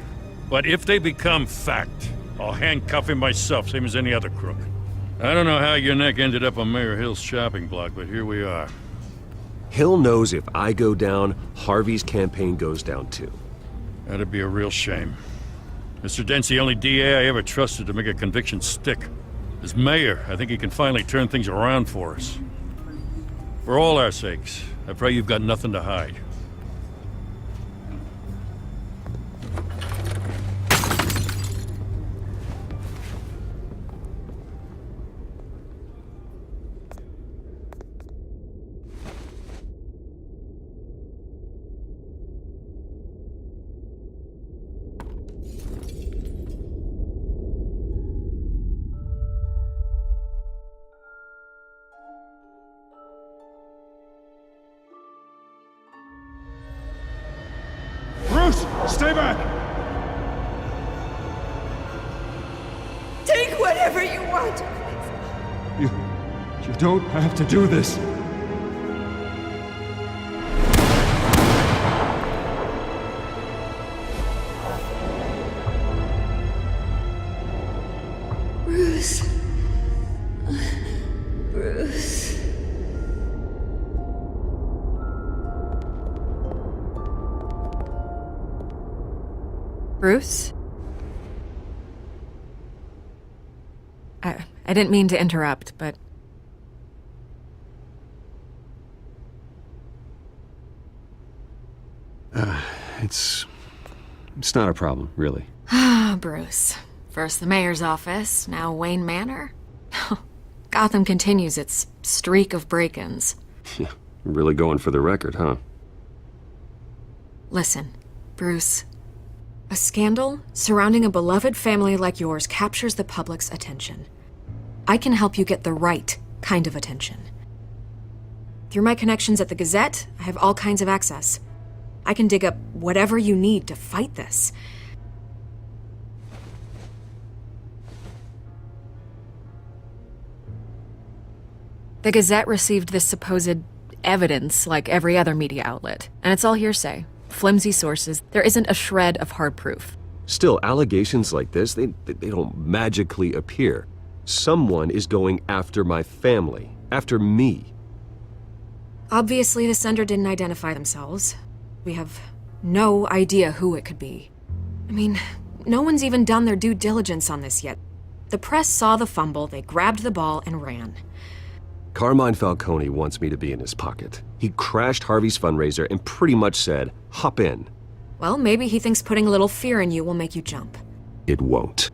But if they become fact, I'll handcuff him myself, same as any other crook. I don't know how your neck ended up on Mayor Hill's shopping block, but here we are. Hill knows if I go down, Harvey's campaign goes down too. That'd be a real shame. Mr. Dent's the only DA I ever trusted to make a conviction stick. As mayor, I think he can finally turn things around for us. For all our sakes, I pray you've got nothing to hide. Stay back! Take whatever you want. You don't have to do this. Bruce. Bruce. Bruce? I didn't mean to interrupt, but... It's not a problem, really. Ah, Bruce. First the mayor's office, now Wayne Manor. Gotham continues its streak of break-ins. Yeah, really going for the record, huh? Listen, Bruce. A scandal surrounding a beloved family like yours captures the public's attention. I can help you get the right kind of attention. Through my connections at the Gazette, I have all kinds of access. I can dig up whatever you need to fight this. The Gazette received this supposed evidence like every other media outlet, and it's all hearsay. Flimsy sources. There isn't a shred of hard proof. Still, allegations like this, they don't magically appear. Someone is going after my family, after me. Obviously, the sender didn't identify themselves. We have no idea who it could be. I mean, no one's even done their due diligence on this yet. The press saw the fumble, they grabbed the ball and ran. Carmine Falcone wants me to be in his pocket. He crashed Harvey's fundraiser and pretty much said, hop in. Well, maybe he thinks putting a little fear in you will make you jump. It won't.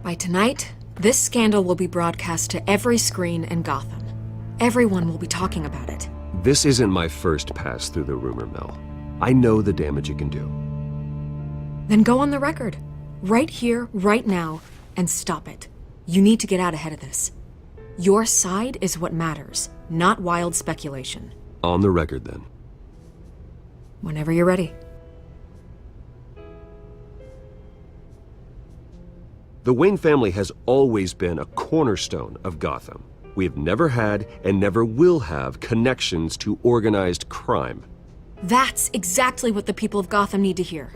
By tonight, this scandal will be broadcast to every screen in Gotham. Everyone will be talking about it. This isn't my first pass through the rumor mill. I know the damage it can do. Then go on the record. Right here, right now, and stop it. You need to get out ahead of this. Your side is what matters, not wild speculation. On the record, then. Whenever you're ready. The Wayne family has always been a cornerstone of Gotham. We have never had and never will have connections to organized crime. That's exactly what the people of Gotham need to hear.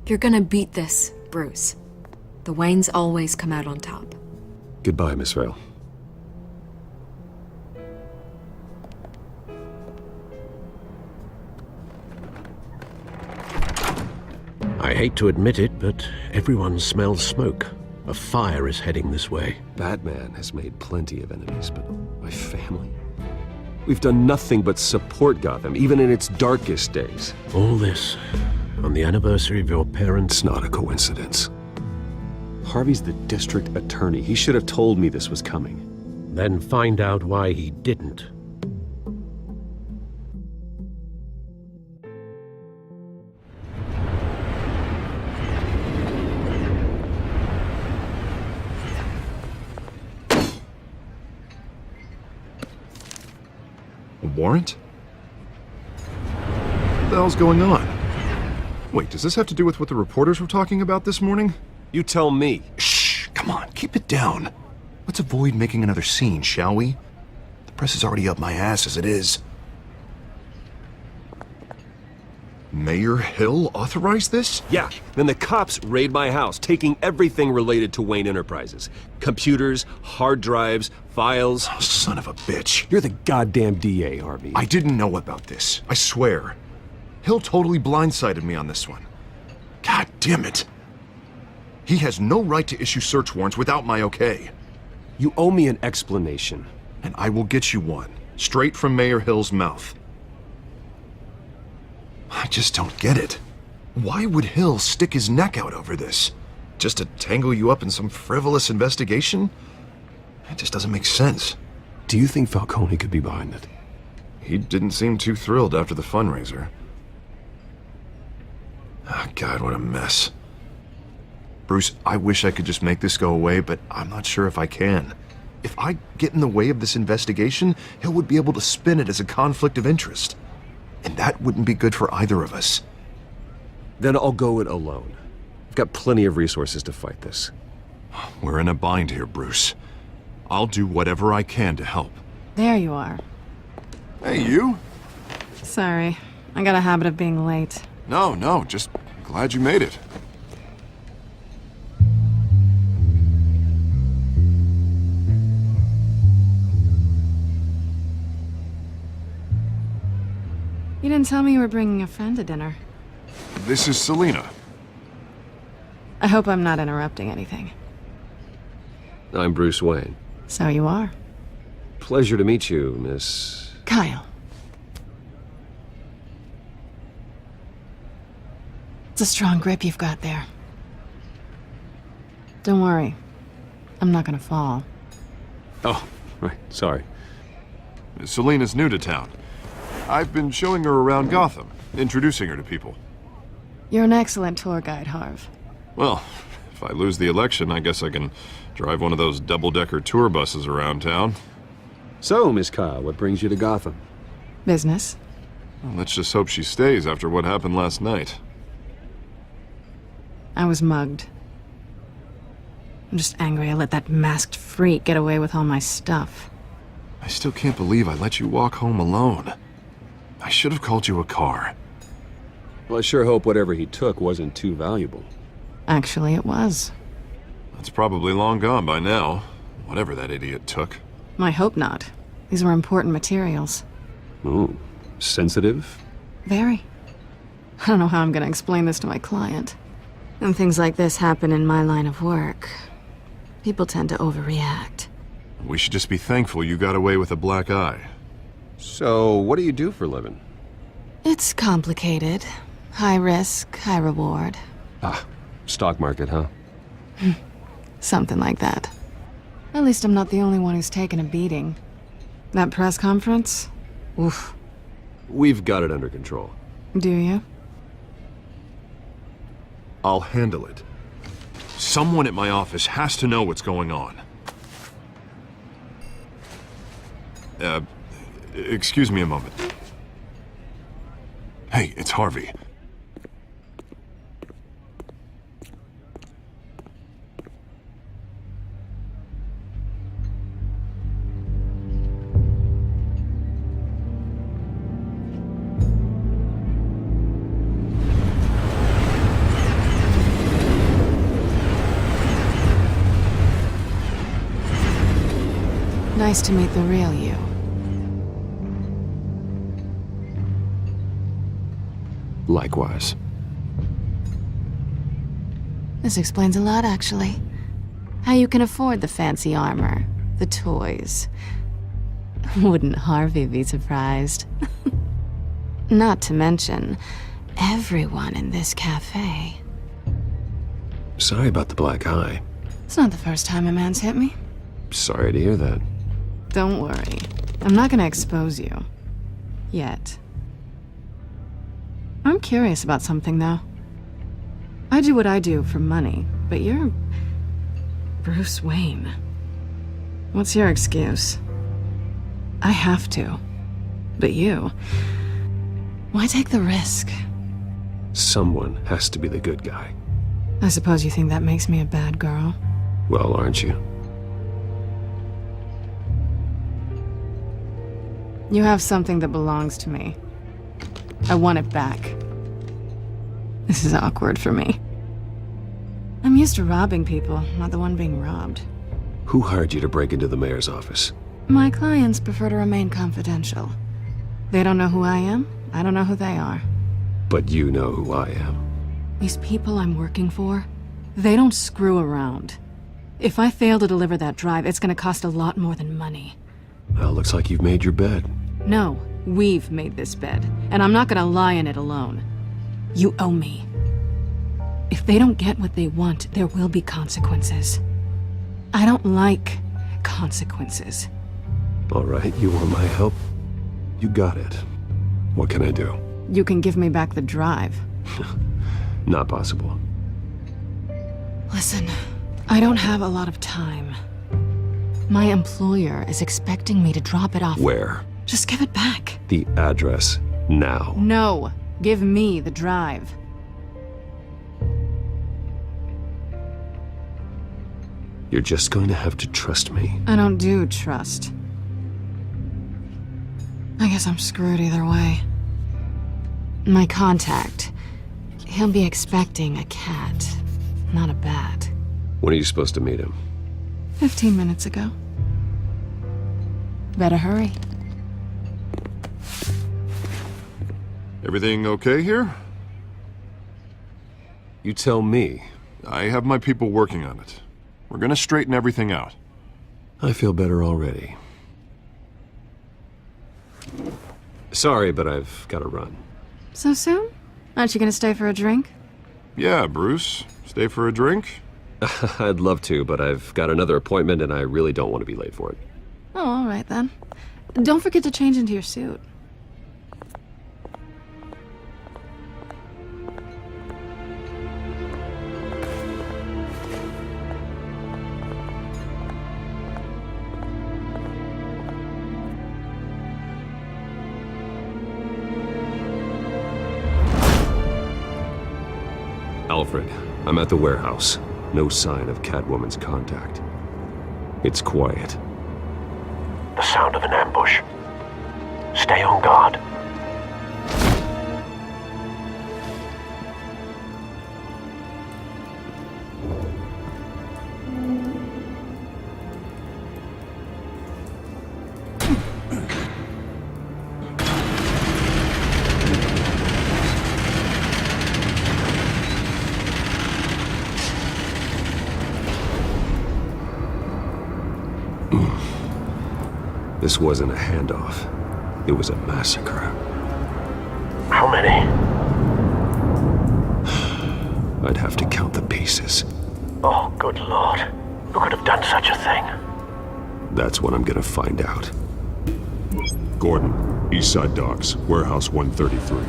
You're gonna beat this, Bruce. The Waynes always come out on top. Goodbye, Miss Vale. I hate to admit it, but everyone smells smoke. A fire is heading this way. Batman has made plenty of enemies, but my family? We've done nothing but support Gotham, even in its darkest days. All this on the anniversary of your parents'... It's not a coincidence. Harvey's the district attorney. He should have told me this was coming. Then find out why he didn't. A warrant? What the hell's going on? Wait, does this have to do with what the reporters were talking about this morning? You tell me. Shh! Come on, keep it down. Let's avoid making another scene, shall we? The press is already up my ass as it is. Mayor Hill authorized this? Yeah, then the cops raid my house, taking everything related to Wayne Enterprises. Computers, hard drives, files. Oh, son of a bitch. You're the goddamn DA, Harvey. I didn't know about this. I swear. Hill totally blindsided me on this one. God damn it. He has no right to issue search warrants without my okay. You owe me an explanation. And I will get you one, straight from Mayor Hill's mouth. I just don't get it. Why would Hill stick his neck out over this? Just to tangle you up in some frivolous investigation? It just doesn't make sense. Do you think Falcone could be behind it? He didn't seem too thrilled after the fundraiser. Oh, God, what a mess. Bruce, I wish I could just make this go away, but I'm not sure if I can. If I get in the way of this investigation, Hill would be able to spin it as a conflict of interest. And that wouldn't be good for either of us. Then I'll go it alone. I've got plenty of resources to fight this. We're in a bind here, Bruce. I'll do whatever I can to help. There you are. Hey, you? Sorry. I got a habit of being late. No, just glad you made it. You didn't tell me you were bringing a friend to dinner. This is Selina. I hope I'm not interrupting anything. I'm Bruce Wayne. So you are. Pleasure to meet you, Miss... Kyle. It's a strong grip you've got there. Don't worry. I'm not gonna fall. Oh, right. Sorry. Selina's new to town. I've been showing her around Gotham, introducing her to people. You're an excellent tour guide, Harv. Well, if I lose the election, I guess I can drive one of those double-decker tour buses around town. So, Miss Kyle, what brings you to Gotham? Business. Well, let's just hope she stays after what happened last night. I was mugged. I'm just angry I let that masked freak get away with all my stuff. I still can't believe I let you walk home alone. I should have called you a car. Well, I sure hope whatever he took wasn't too valuable. Actually, it was. It's probably long gone by now, whatever that idiot took. I hope not. These were important materials. Ooh, sensitive? Very. I don't know how I'm gonna explain this to my client. When things like this happen in my line of work, people tend to overreact. We should just be thankful you got away with a black eye. So, what do you do for a living? It's complicated. High risk, high reward. Ah, stock market, huh? Something like that. At least I'm not the only one who's taken a beating. That press conference? Oof. We've got it under control. Do you? I'll handle it. Someone at my office has to know what's going on. Excuse me a moment. Hey, it's Harvey. Nice to meet the real you. Likewise. This explains a lot, actually. How you can afford the fancy armor, the toys. Wouldn't Harvey be surprised? Not to mention, everyone in this cafe. Sorry about the black eye. It's not the first time a man's hit me. Sorry to hear that. Don't worry. I'm not gonna expose you. Yet. I'm curious about something, though. I do what I do for money, but you're... Bruce Wayne. What's your excuse? I have to. But you... Why take the risk? Someone has to be the good guy. I suppose you think that makes me a bad girl? Well, aren't you? You have something that belongs to me. I want it back. This is awkward for me. I'm used to robbing people, not the one being robbed. Who hired you to break into the mayor's office? My clients prefer to remain confidential. They don't know who I am, I don't know who they are. But you know who I am. These people I'm working for, they don't screw around. If I fail to deliver that drive, it's gonna cost a lot more than money. Well, looks like you've made your bed. No, we've made this bed, and I'm not gonna lie in it alone. You owe me. If they don't get what they want, there will be consequences. I don't like consequences. All right, you want my help? You got it. What can I do? You can give me back the drive. Not possible. Listen, I don't have a lot of time. My employer is expecting me to drop it off. Where? Just give it back. The address, now. No, give me the drive. You're just going to have to trust me. I don't do trust. I guess I'm screwed either way. My contact, he'll be expecting a cat, not a bat. When are you supposed to meet him? 15 minutes ago. Better hurry. Everything okay here? You tell me. I have my people working on it. We're gonna straighten everything out. I feel better already. Sorry, but I've got to run. So soon? Aren't you gonna stay for a drink? Yeah, Bruce. Stay for a drink? I'd love to, but I've got another appointment and I really don't want to be late for it. Oh, all right then. Don't forget to change into your suit. Alfred, I'm at the warehouse. No sign of Catwoman's contact. It's quiet. The sound of an ambush. Stay on guard. This wasn't a handoff. It was a massacre. How many? I'd have to count the pieces. Oh, good lord. Who could have done such a thing? That's what I'm gonna find out. Gordon, Eastside Docks, Warehouse 133.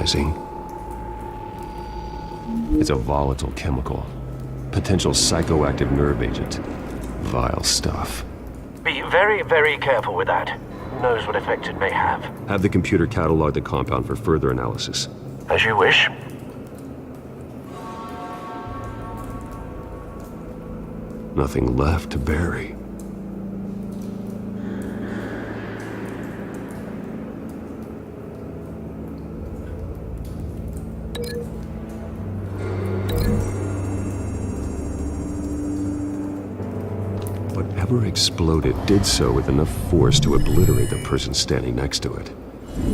rising. It's a volatile chemical. Potential psychoactive nerve agent. Vile stuff. Be very, very careful with that. Who knows what effect it may have. Have the computer catalog the compound for further analysis. As you wish. Nothing left to bury. Whatever exploded did so with enough force to obliterate the person standing next to it.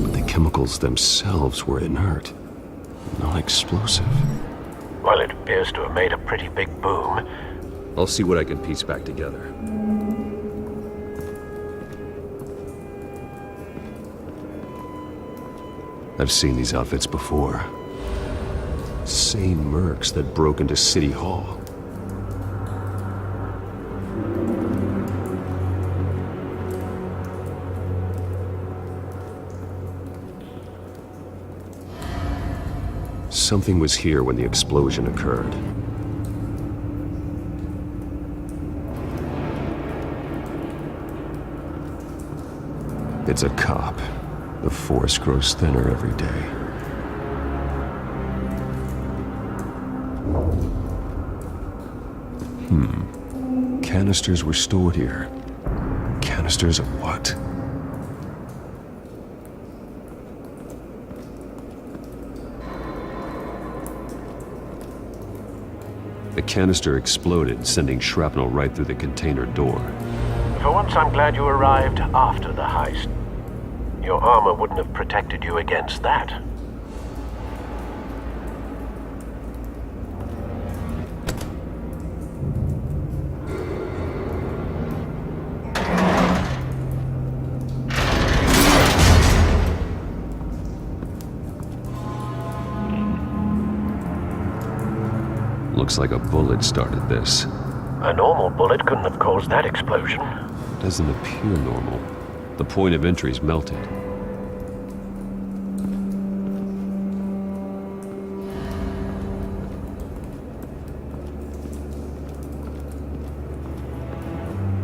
But the chemicals themselves were inert, non-explosive. Well, it appears to have made a pretty big boom. I'll see what I can piece back together. I've seen these outfits before. Same mercs that broke into City Hall. Something was here when the explosion occurred. It's a cop. The force grows thinner every day. Canisters were stored here. Canisters of what? The canister exploded, sending shrapnel right through the container door. For once, I'm glad you arrived after the heist. Your armor wouldn't have protected you against that. Looks like a bullet started this. A normal bullet couldn't have caused that explosion. Doesn't appear normal. The point of entry's melted.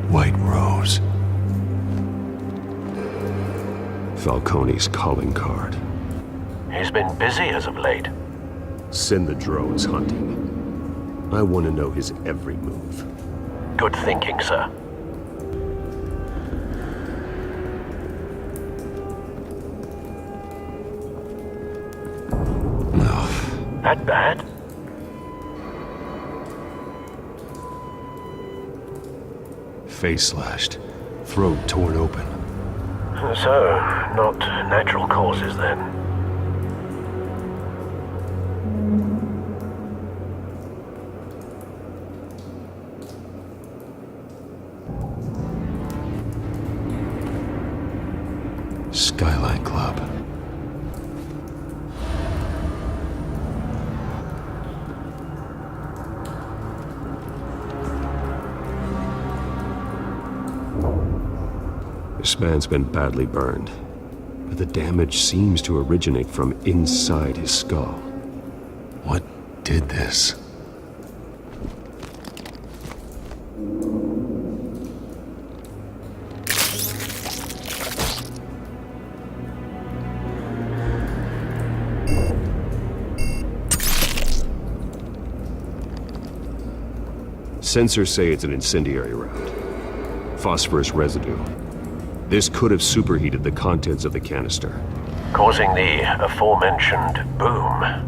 White Rose. Falcone's calling card. He's been busy as of late. Send the drones hunting. I want to know his every move. Good thinking, sir. That bad? Face slashed. Throat torn open. So, not natural causes then. Skyline Club. This man's been badly burned, but the damage seems to originate from inside his skull. What did this? Sensors say it's an incendiary round. Phosphorus residue. This could have superheated the contents of the canister, Causing the aforementioned boom.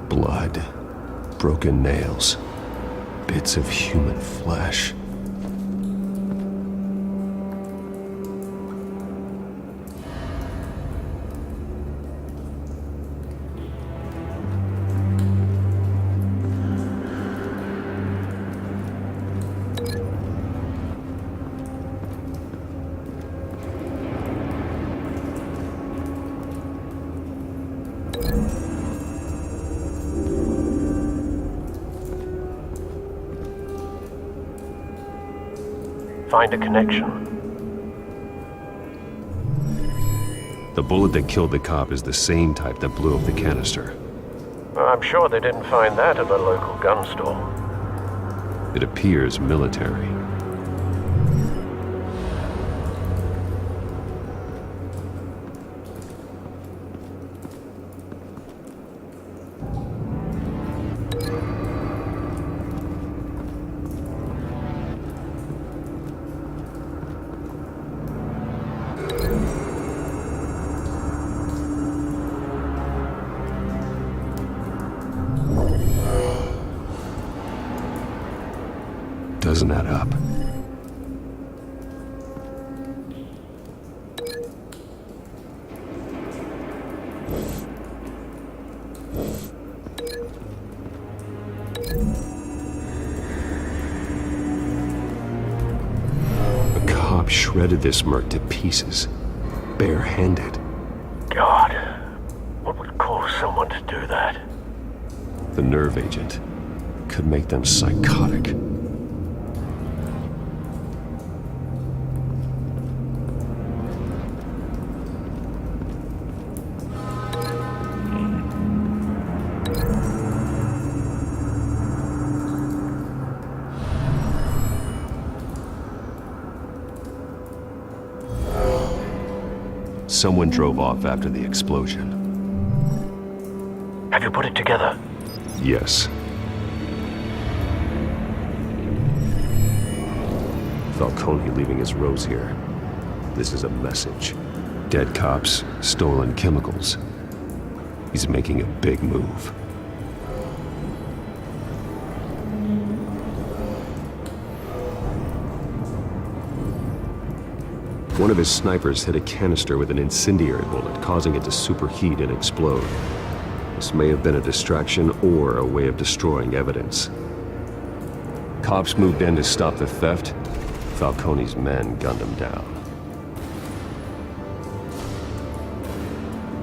Blood, broken nails, bits of human flesh. Find a connection. The bullet that killed the cop is the same type that blew up the canister. I'm sure they didn't find that at a local gun store. It appears military. Doesn't add up. A cop shredded this merc to pieces, barehanded. God, what would cause someone to do that? The nerve agent could make them psychotic. Someone drove off after the explosion. Have you put it together? Yes. Falcone leaving his rose here. This is a message. Dead cops, stolen chemicals. He's making a big move. One of his snipers hit a canister with an incendiary bullet, causing it to superheat and explode. This may have been a distraction or a way of destroying evidence. Cops moved in to stop the theft. Falcone's men gunned him down.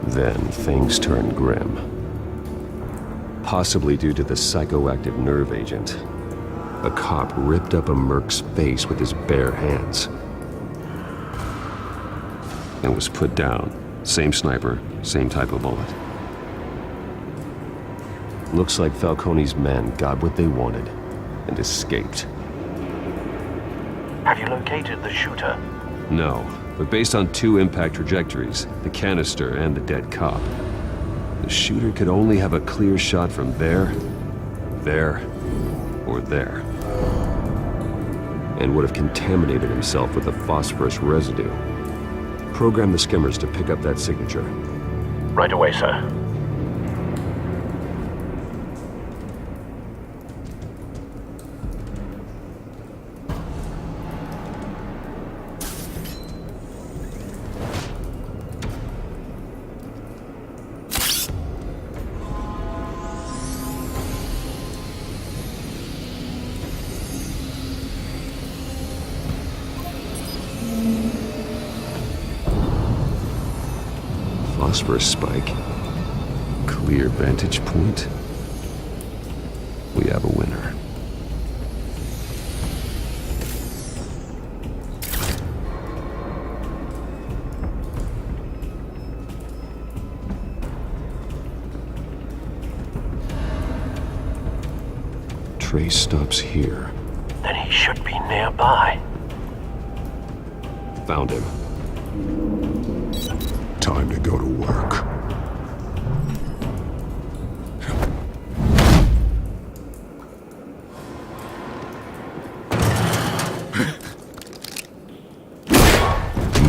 Then things turned grim. Possibly due to the psychoactive nerve agent. A cop ripped up a merc's face with his bare hands. And was put down. Same sniper, same type of bullet. Looks like Falcone's men got what they wanted and escaped. Have you located the shooter? No, but based on two impact trajectories, the canister and the dead cop, the shooter could only have a clear shot from there, or there. And would have contaminated himself with the phosphorus residue. Program the skimmers to pick up that signature. Right away, sir. Phosphorus spike. Clear vantage point. We have a winner. Trace stops here. Then he should be nearby. Found him. Time to go to work.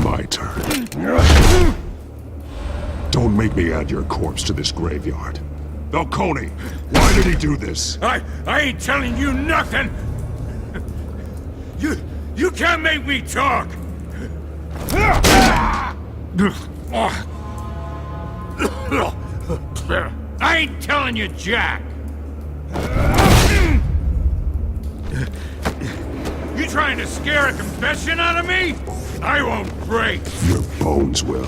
My turn. Don't make me add your corpse to this graveyard. Falcone, why did he do this? I ain't telling you nothing! You can't make me talk! I ain't telling you jack! You trying to scare a confession out of me? I won't break! Your bones will.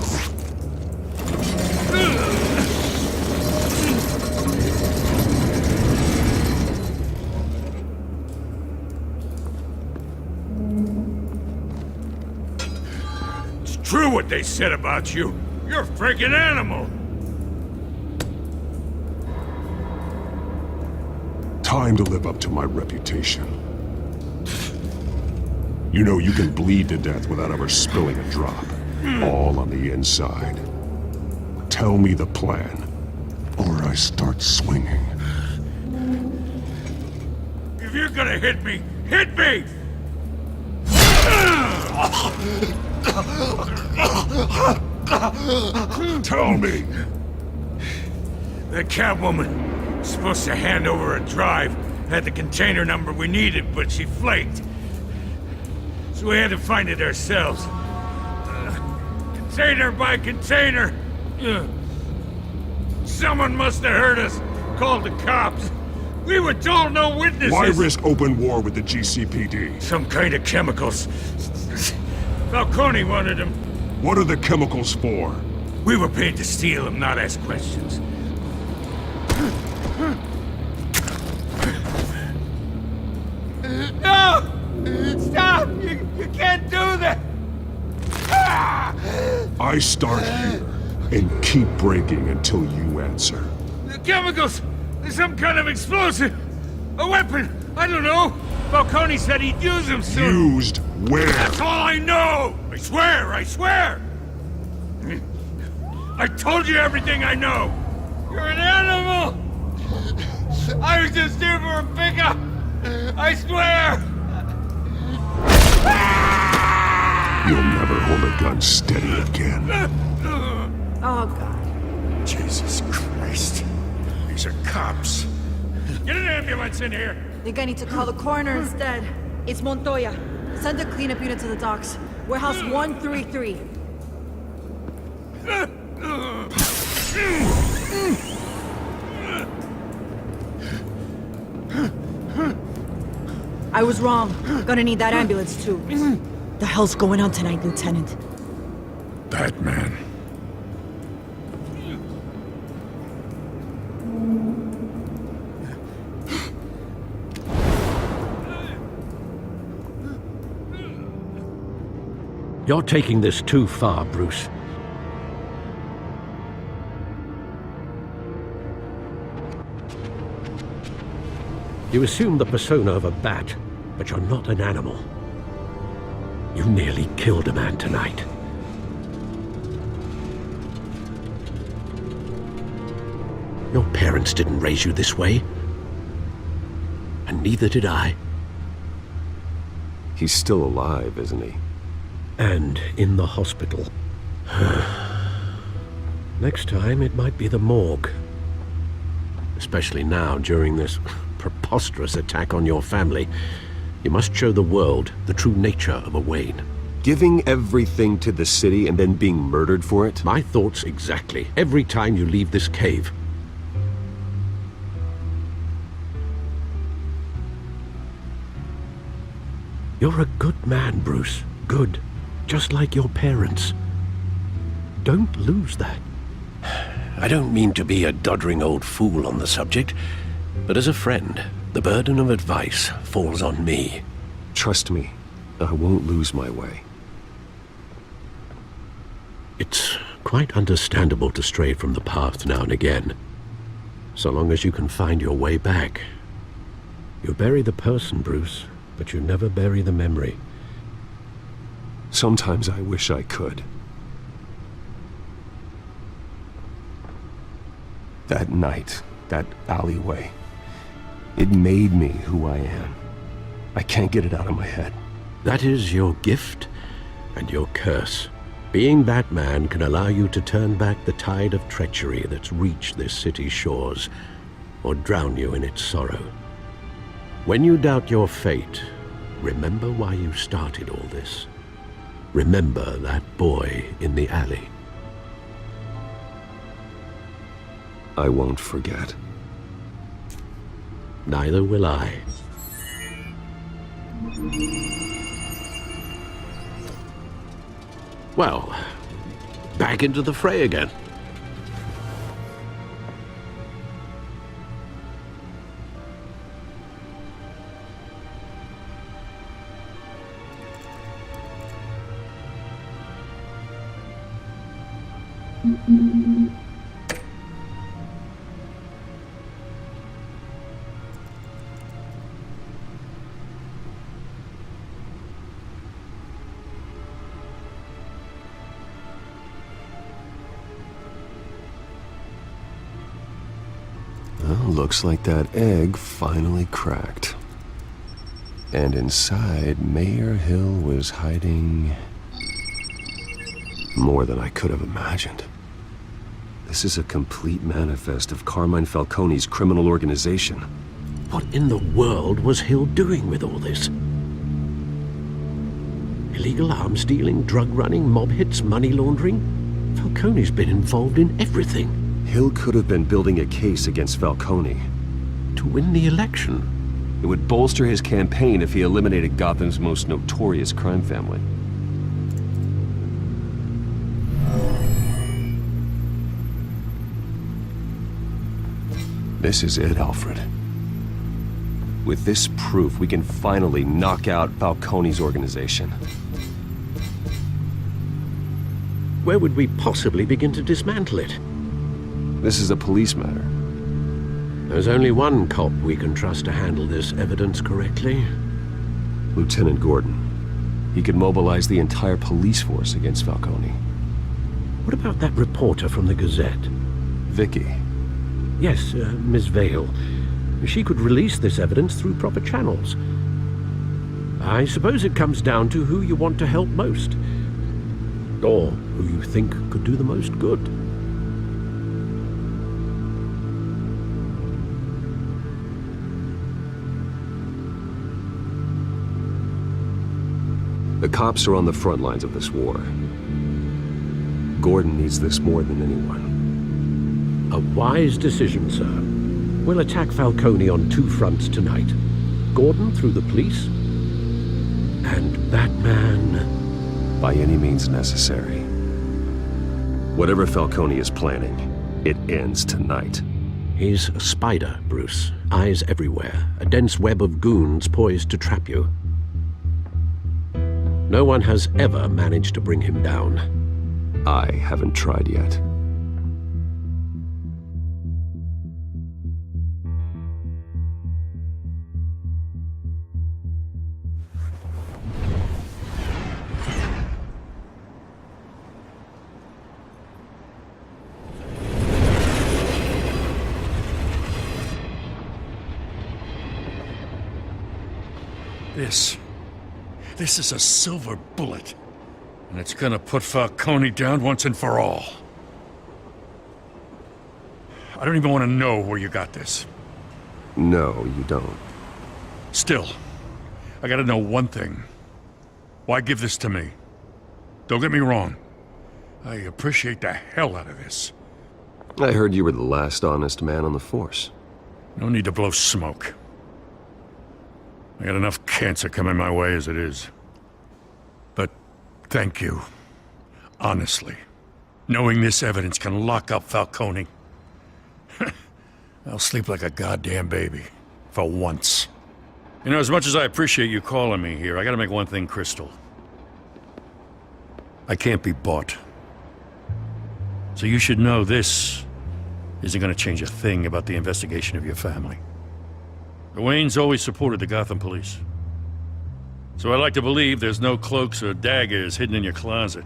true what they said about you. You're a freaking animal. Time to live up to my reputation. You know you can bleed to death without ever spilling a drop. All on the inside. Tell me the plan, or I start swinging. If you're gonna hit me, hit me! Tell me! The Catwoman was supposed to hand over a drive, had the container number we needed, but she flaked. So we had to find it ourselves. Container by container! Someone must have heard us, called the cops. We were told no witnesses! Why risk open war with the GCPD? Some kind of chemicals. Falcone wanted them. What are the chemicals for? We were paid to steal them, not ask questions. No! Stop! You can't do that! I start here and keep breaking until you answer. The chemicals! There's some kind of explosive! A weapon! I don't know! Falcone said he'd use them soon! Used where? That's all I know! I swear! I swear! I told you everything I know! You're an animal! I was just here for a pickup! I swear! You'll never hold a gun steady again. Oh, God. Jesus Christ. These are cops. Get an ambulance in here! Think I need to call the coroner instead. It's Montoya. Send a cleanup unit to the docks. Warehouse 133. I was wrong. Gonna need that ambulance too. The hell's going on tonight, Lieutenant? Batman. You're taking this too far, Bruce. You assume the persona of a bat, but you're not an animal. You nearly killed a man tonight. Your parents didn't raise you this way. And neither did I. He's still alive, isn't he? And in the hospital. Next time, it might be the morgue. Especially now, during this preposterous attack on your family. You must show the world the true nature of a Wayne. Giving everything to the city and then being murdered for it? My thoughts exactly. Every time you leave this cave. You're a good man, Bruce. Good. Just like your parents. Don't lose that. I don't mean to be a doddering old fool on the subject, but as a friend, the burden of advice falls on me. Trust me, I won't lose my way. It's quite understandable to stray from the path now and again, so long as you can find your way back. You bury the person, Bruce, but you never bury the memory. Sometimes I wish I could. That night, that alleyway, it made me who I am. I can't get it out of my head. That is your gift and your curse. Being Batman can allow you to turn back the tide of treachery that's reached this city's shores, or drown you in its sorrow. When you doubt your fate, remember why you started all this. Remember that boy in the alley. I won't forget. Neither will I. Well, back into the fray again. Well, looks like that egg finally cracked. And inside, Mayor Hill was hiding more than I could have imagined. This is a complete manifest of Carmine Falcone's criminal organization. What in the world was Hill doing with all this? Illegal arms dealing, drug running, mob hits, money laundering? Falcone's been involved in everything. Hill could have been building a case against Falcone. To win the election? It would bolster his campaign if he eliminated Gotham's most notorious crime family. This is it, Alfred. With this proof, we can finally knock out Falcone's organization. Where would we possibly begin to dismantle it? This is a police matter. There's only one cop we can trust to handle this evidence correctly. Lieutenant Gordon. He could mobilize the entire police force against Falcone. What about that reporter from the Gazette? Vicky. Yes, Miss Vale. She could release this evidence through proper channels. I suppose it comes down to who you want to help most. Or who you think could do the most good. The cops are on the front lines of this war. Gordon needs this more than anyone. A wise decision, sir. We'll attack Falcone on two fronts tonight. Gordon through the police, and Batman... by any means necessary. Whatever Falcone is planning, it ends tonight. He's a spider, Bruce. Eyes everywhere. A dense web of goons poised to trap you. No one has ever managed to bring him down. I haven't tried yet. This is a silver bullet, and it's gonna put Falcone down once and for all. I don't even want to know where you got this. No, you don't. Still, I gotta know one thing. Why give this to me? Don't get me wrong. I appreciate the hell out of this. I heard you were the last honest man on the force. No need to blow smoke. I got enough cancer coming my way as it is. But thank you. Honestly. Knowing this evidence can lock up Falcone. I'll sleep like a goddamn baby. For once. You know, as much as I appreciate you calling me here, I gotta make one thing crystal. I can't be bought. So you should know this isn't gonna change a thing about the investigation of your family. The Waynes always supported the Gotham police. So I like to believe there's no cloaks or daggers hidden in your closet.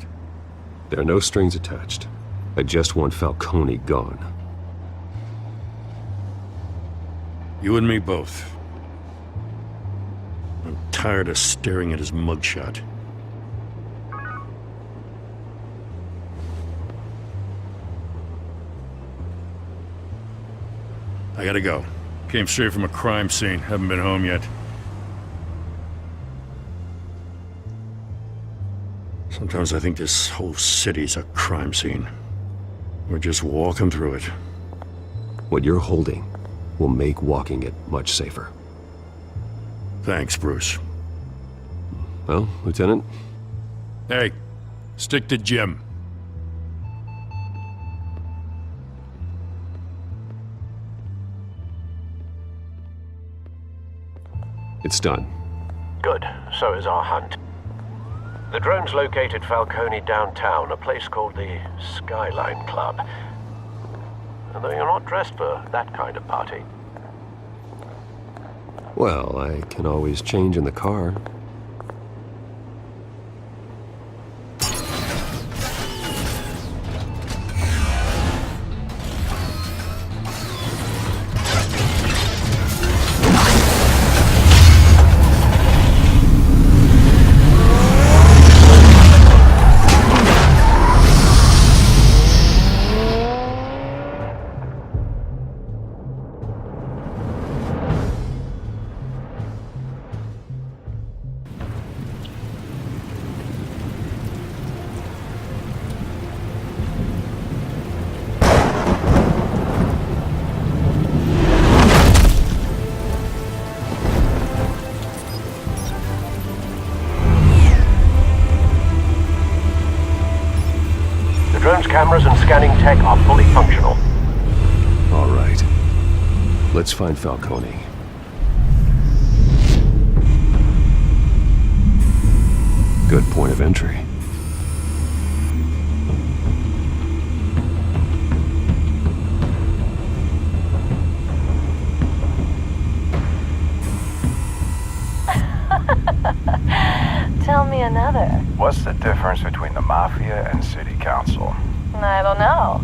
There are no strings attached. I just want Falcone gone. You and me both. I'm tired of staring at his mugshot. I gotta go. Came straight from a crime scene. Haven't been home yet. Sometimes I think this whole city's a crime scene. We're just walking through it. What you're holding will make walking it much safer. Thanks, Bruce. Well, Lieutenant? Hey, stick to Jim. It's done. Good. So is our hunt. The drones located Falcone downtown, a place called the Skyline Club. Although you're not dressed for that kind of party. Well, I can always change in the car. Drone's cameras and scanning tech are fully functional. All right. Let's find Falcone. Good point of entry. Tell me another. What's the difference between the Mafia and City Council? I don't know.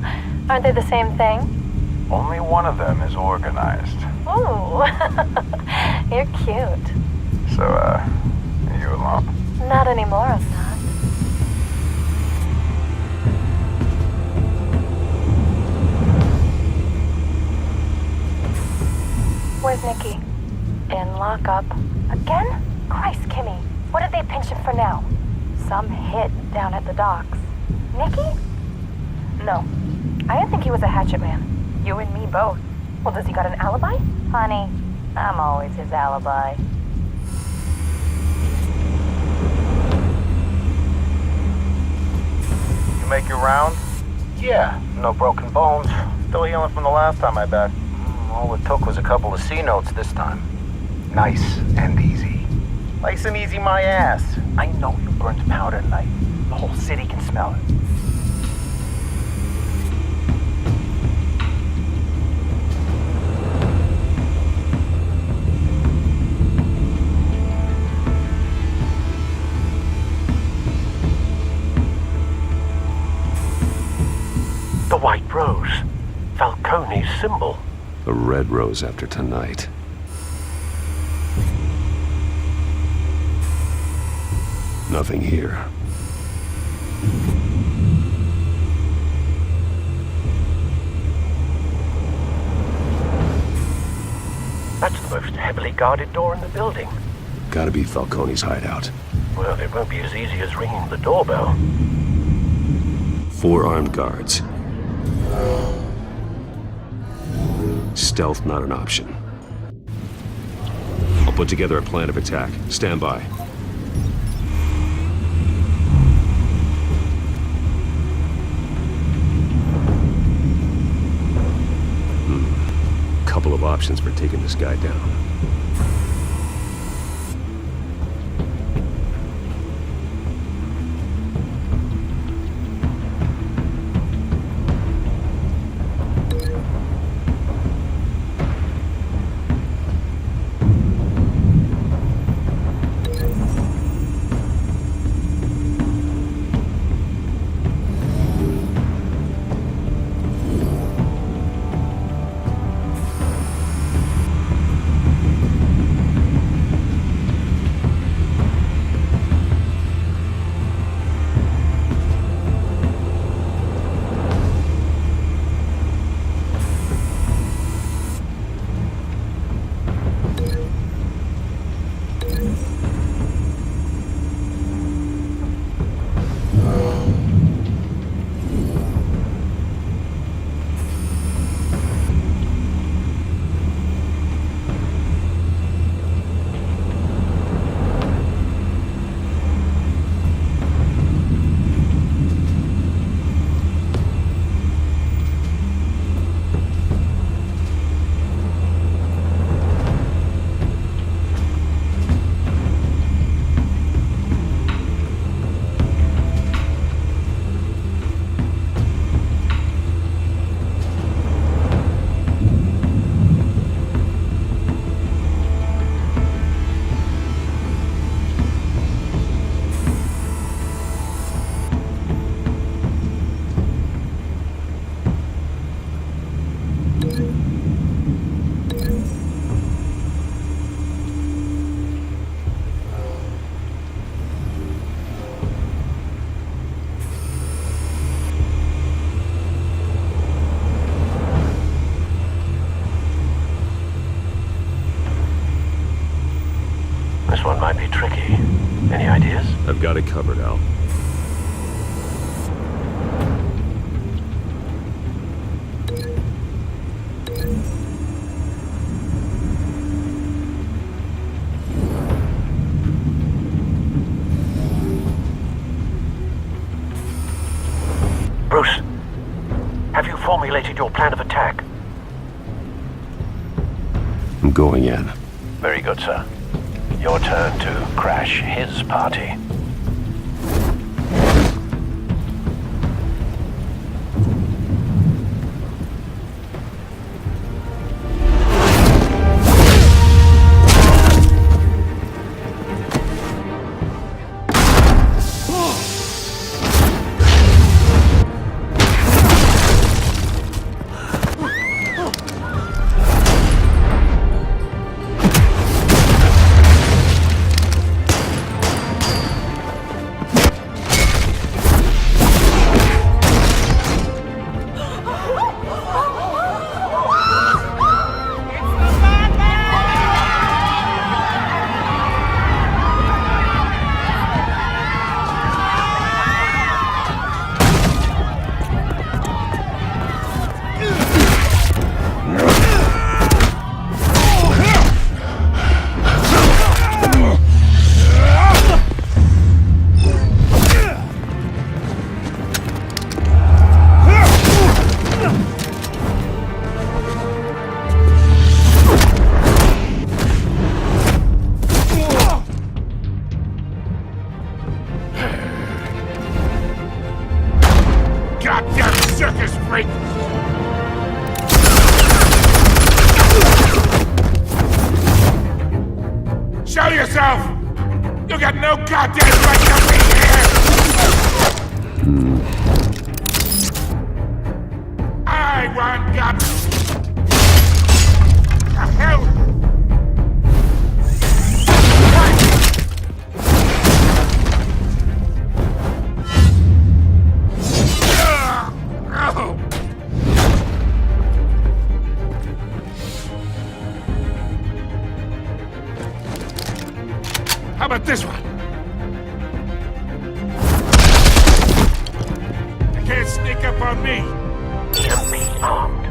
Aren't they the same thing? Only one of them is organized. Ooh, you're cute. So, are you alone? Not anymore, I'm not. Where's Nikki? In lockup. Again? Christ, Kimmy. What did they pinch him for now? Some hit down at the docks. Nikki? No. I didn't think he was a hatchet man. You and me both. Well, does he got an alibi? Honey, I'm always his alibi. You make your round? Yeah, no broken bones. Still healing from the last time I bet. All it took was a couple of C notes this time. Nice and easy. Nice and easy my ass. I know you burned powder tonight. The whole city can smell it. The white rose. Falcone's symbol. A red rose after tonight. Nothing here. That's the most heavily guarded door in the building. Gotta be Falcone's hideout. Well, it won't be as easy as ringing the doorbell. 4 armed guards. Stealth not an option. I'll put together a plan of attack. Stand by. Couple of options for taking this guy down. This one might be tricky. Any ideas? I've got it covered, Al. Bruce, have you formulated your plan of attack? I'm going in. Very good, sir. Your turn to crash his party. Goddamn circus freak! Show yourself! You got no goddamn right to be here! I want God. The hell! How about this one? You can't sneak up on me. Enemy armed.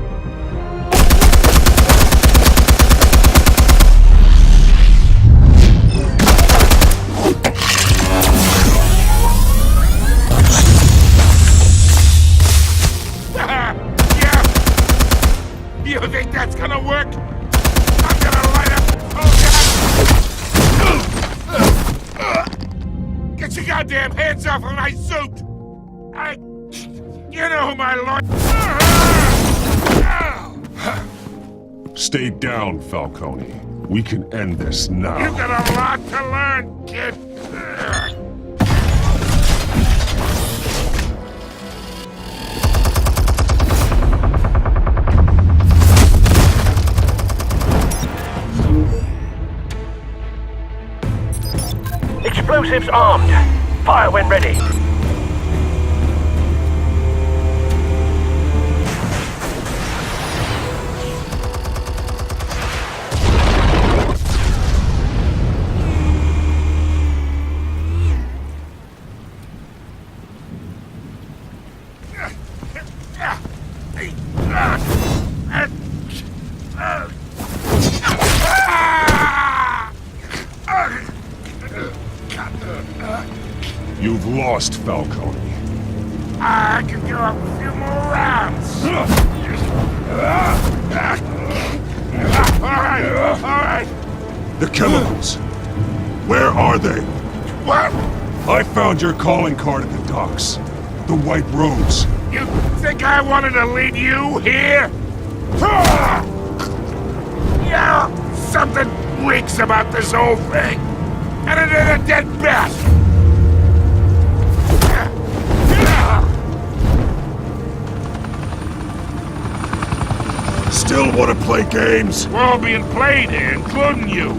Yeah. You think that's gonna work? I'm gonna light up. Oh God! Get your goddamn hands off of my suit! You know who my lord. Stay down, Falcone. We can end this now. You got a lot to learn, kid. Explosives armed. Fire when ready. You've lost, Falcone. I can go a few more rounds. All right. The chemicals. Where are they? What? I found your calling card at the docks. The White Rose. You think I wanted to lead you here? Yeah, something reeks about this whole thing. And it is a dead bat. Still want to play games? We're all being played here, including you.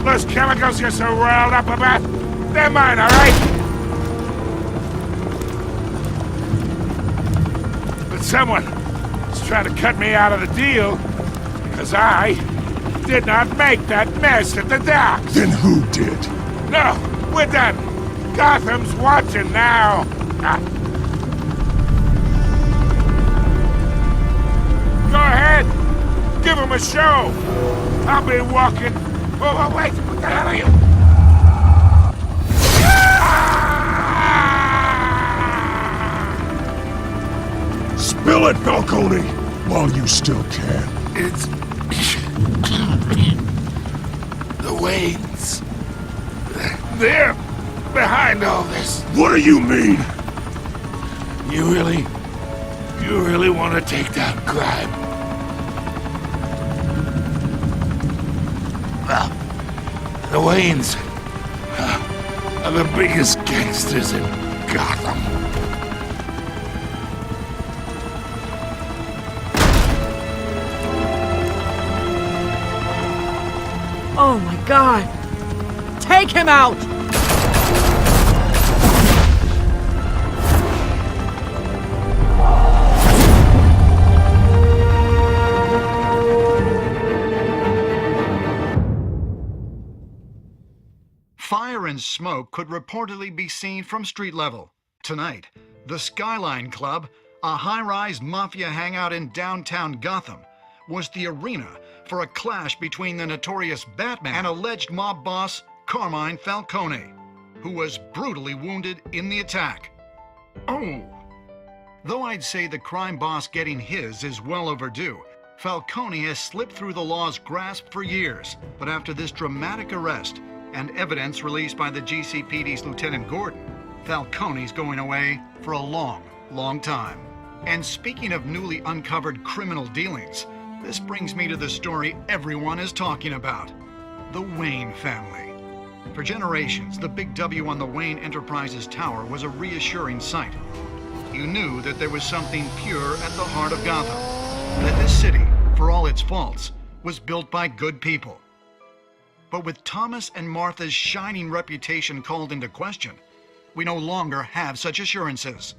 Those chemicals you're so riled up about, they're mine, all right? But someone is trying to cut me out of the deal because I did not make that mess at the docks. Then who did? No, we're done. Gotham's watching now. Go ahead. Give him a show. I'll be walking. Oh, wait. What the hell are you? Spill it, Falcone, while you still can. It's... the Waynes. They're behind all this. What do you mean? You really want to take down crime? Well, the Waynes are the biggest gangsters in Gotham. Oh my God! Take him out! Fire and smoke could reportedly be seen from street level. Tonight, the Skyline Club, a high-rise mafia hangout in downtown Gotham, was the arena for a clash between the notorious Batman and alleged mob boss Carmine Falcone, who was brutally wounded in the attack. Oh! Though I'd say the crime boss getting his is well overdue, Falcone has slipped through the law's grasp for years. But after this dramatic arrest and evidence released by the GCPD's Lieutenant Gordon, Falcone's going away for a long, long time. And speaking of newly uncovered criminal dealings, this brings me to the story everyone is talking about: the Wayne family. For generations, the big W on the Wayne Enterprises Tower was a reassuring sight. You knew that there was something pure at the heart of Gotham, that this city, for all its faults, was built by good people. But with Thomas and Martha's shining reputation called into question, we no longer have such assurances.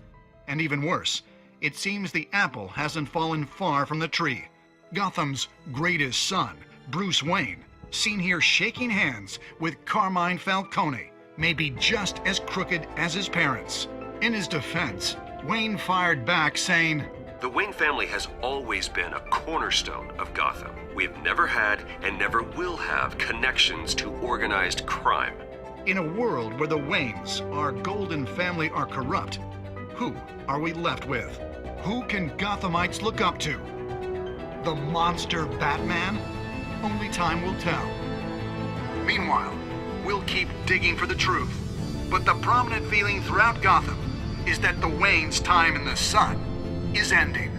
And even worse, it seems the apple hasn't fallen far from the tree. Gotham's greatest son, Bruce Wayne, seen here shaking hands with Carmine Falcone, may be just as crooked as his parents. In his defense, Wayne fired back saying, "The Wayne family has always been a cornerstone of Gotham. We have never had and never will have connections to organized crime." In a world where the Waynes, our golden family, are corrupt, who are we left with? Who can Gothamites look up to? The monster Batman? Only time will tell. Meanwhile, we'll keep digging for the truth. But the prominent feeling throughout Gotham is that the Waynes' time in the sun is ending.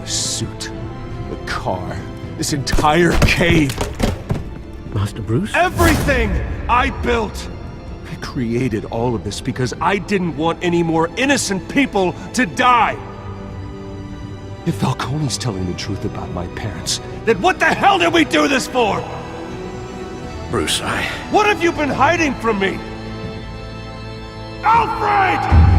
The suit, the car, this entire cave. Master Bruce? Everything I built! I created all of this because I didn't want any more innocent people to die! If Falcone's telling the truth about my parents, then what the hell did we do this for? Bruce, What have you been hiding from me? Alfred!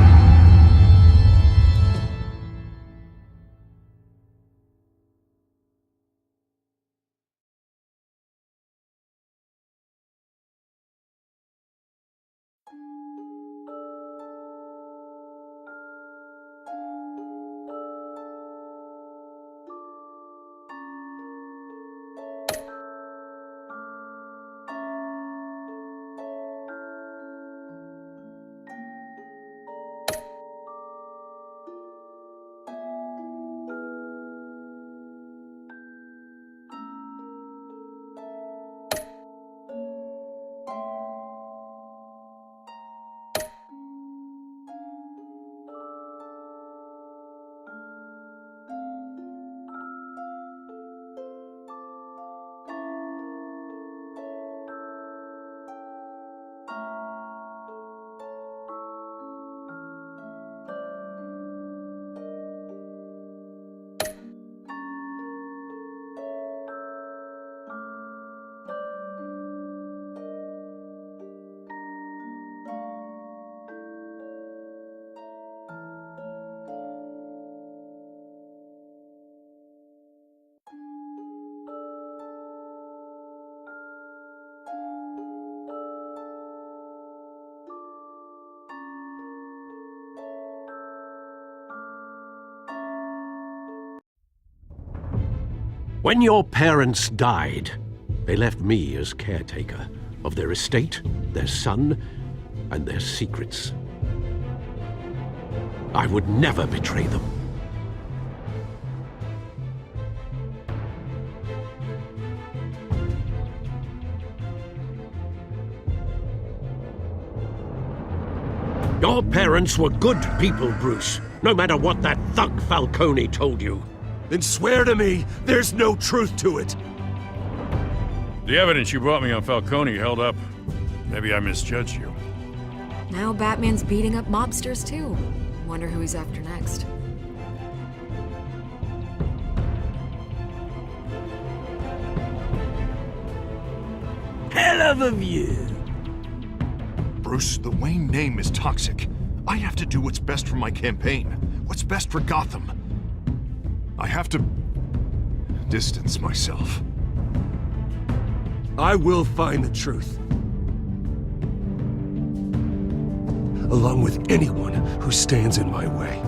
When your parents died, they left me as caretaker of their estate, their son, and their secrets. I would never betray them. Your parents were good people, Bruce, no matter what that thug Falcone told you. Then swear to me there's no truth to it. The evidence you brought me on Falcone held up. Maybe I misjudged you. Now Batman's beating up mobsters too. Wonder who he's after next. Hell of a view. Bruce, the Wayne name is toxic. I have to do what's best for my campaign. What's best for Gotham. I have to distance myself. I will find the truth. Along with anyone who stands in my way.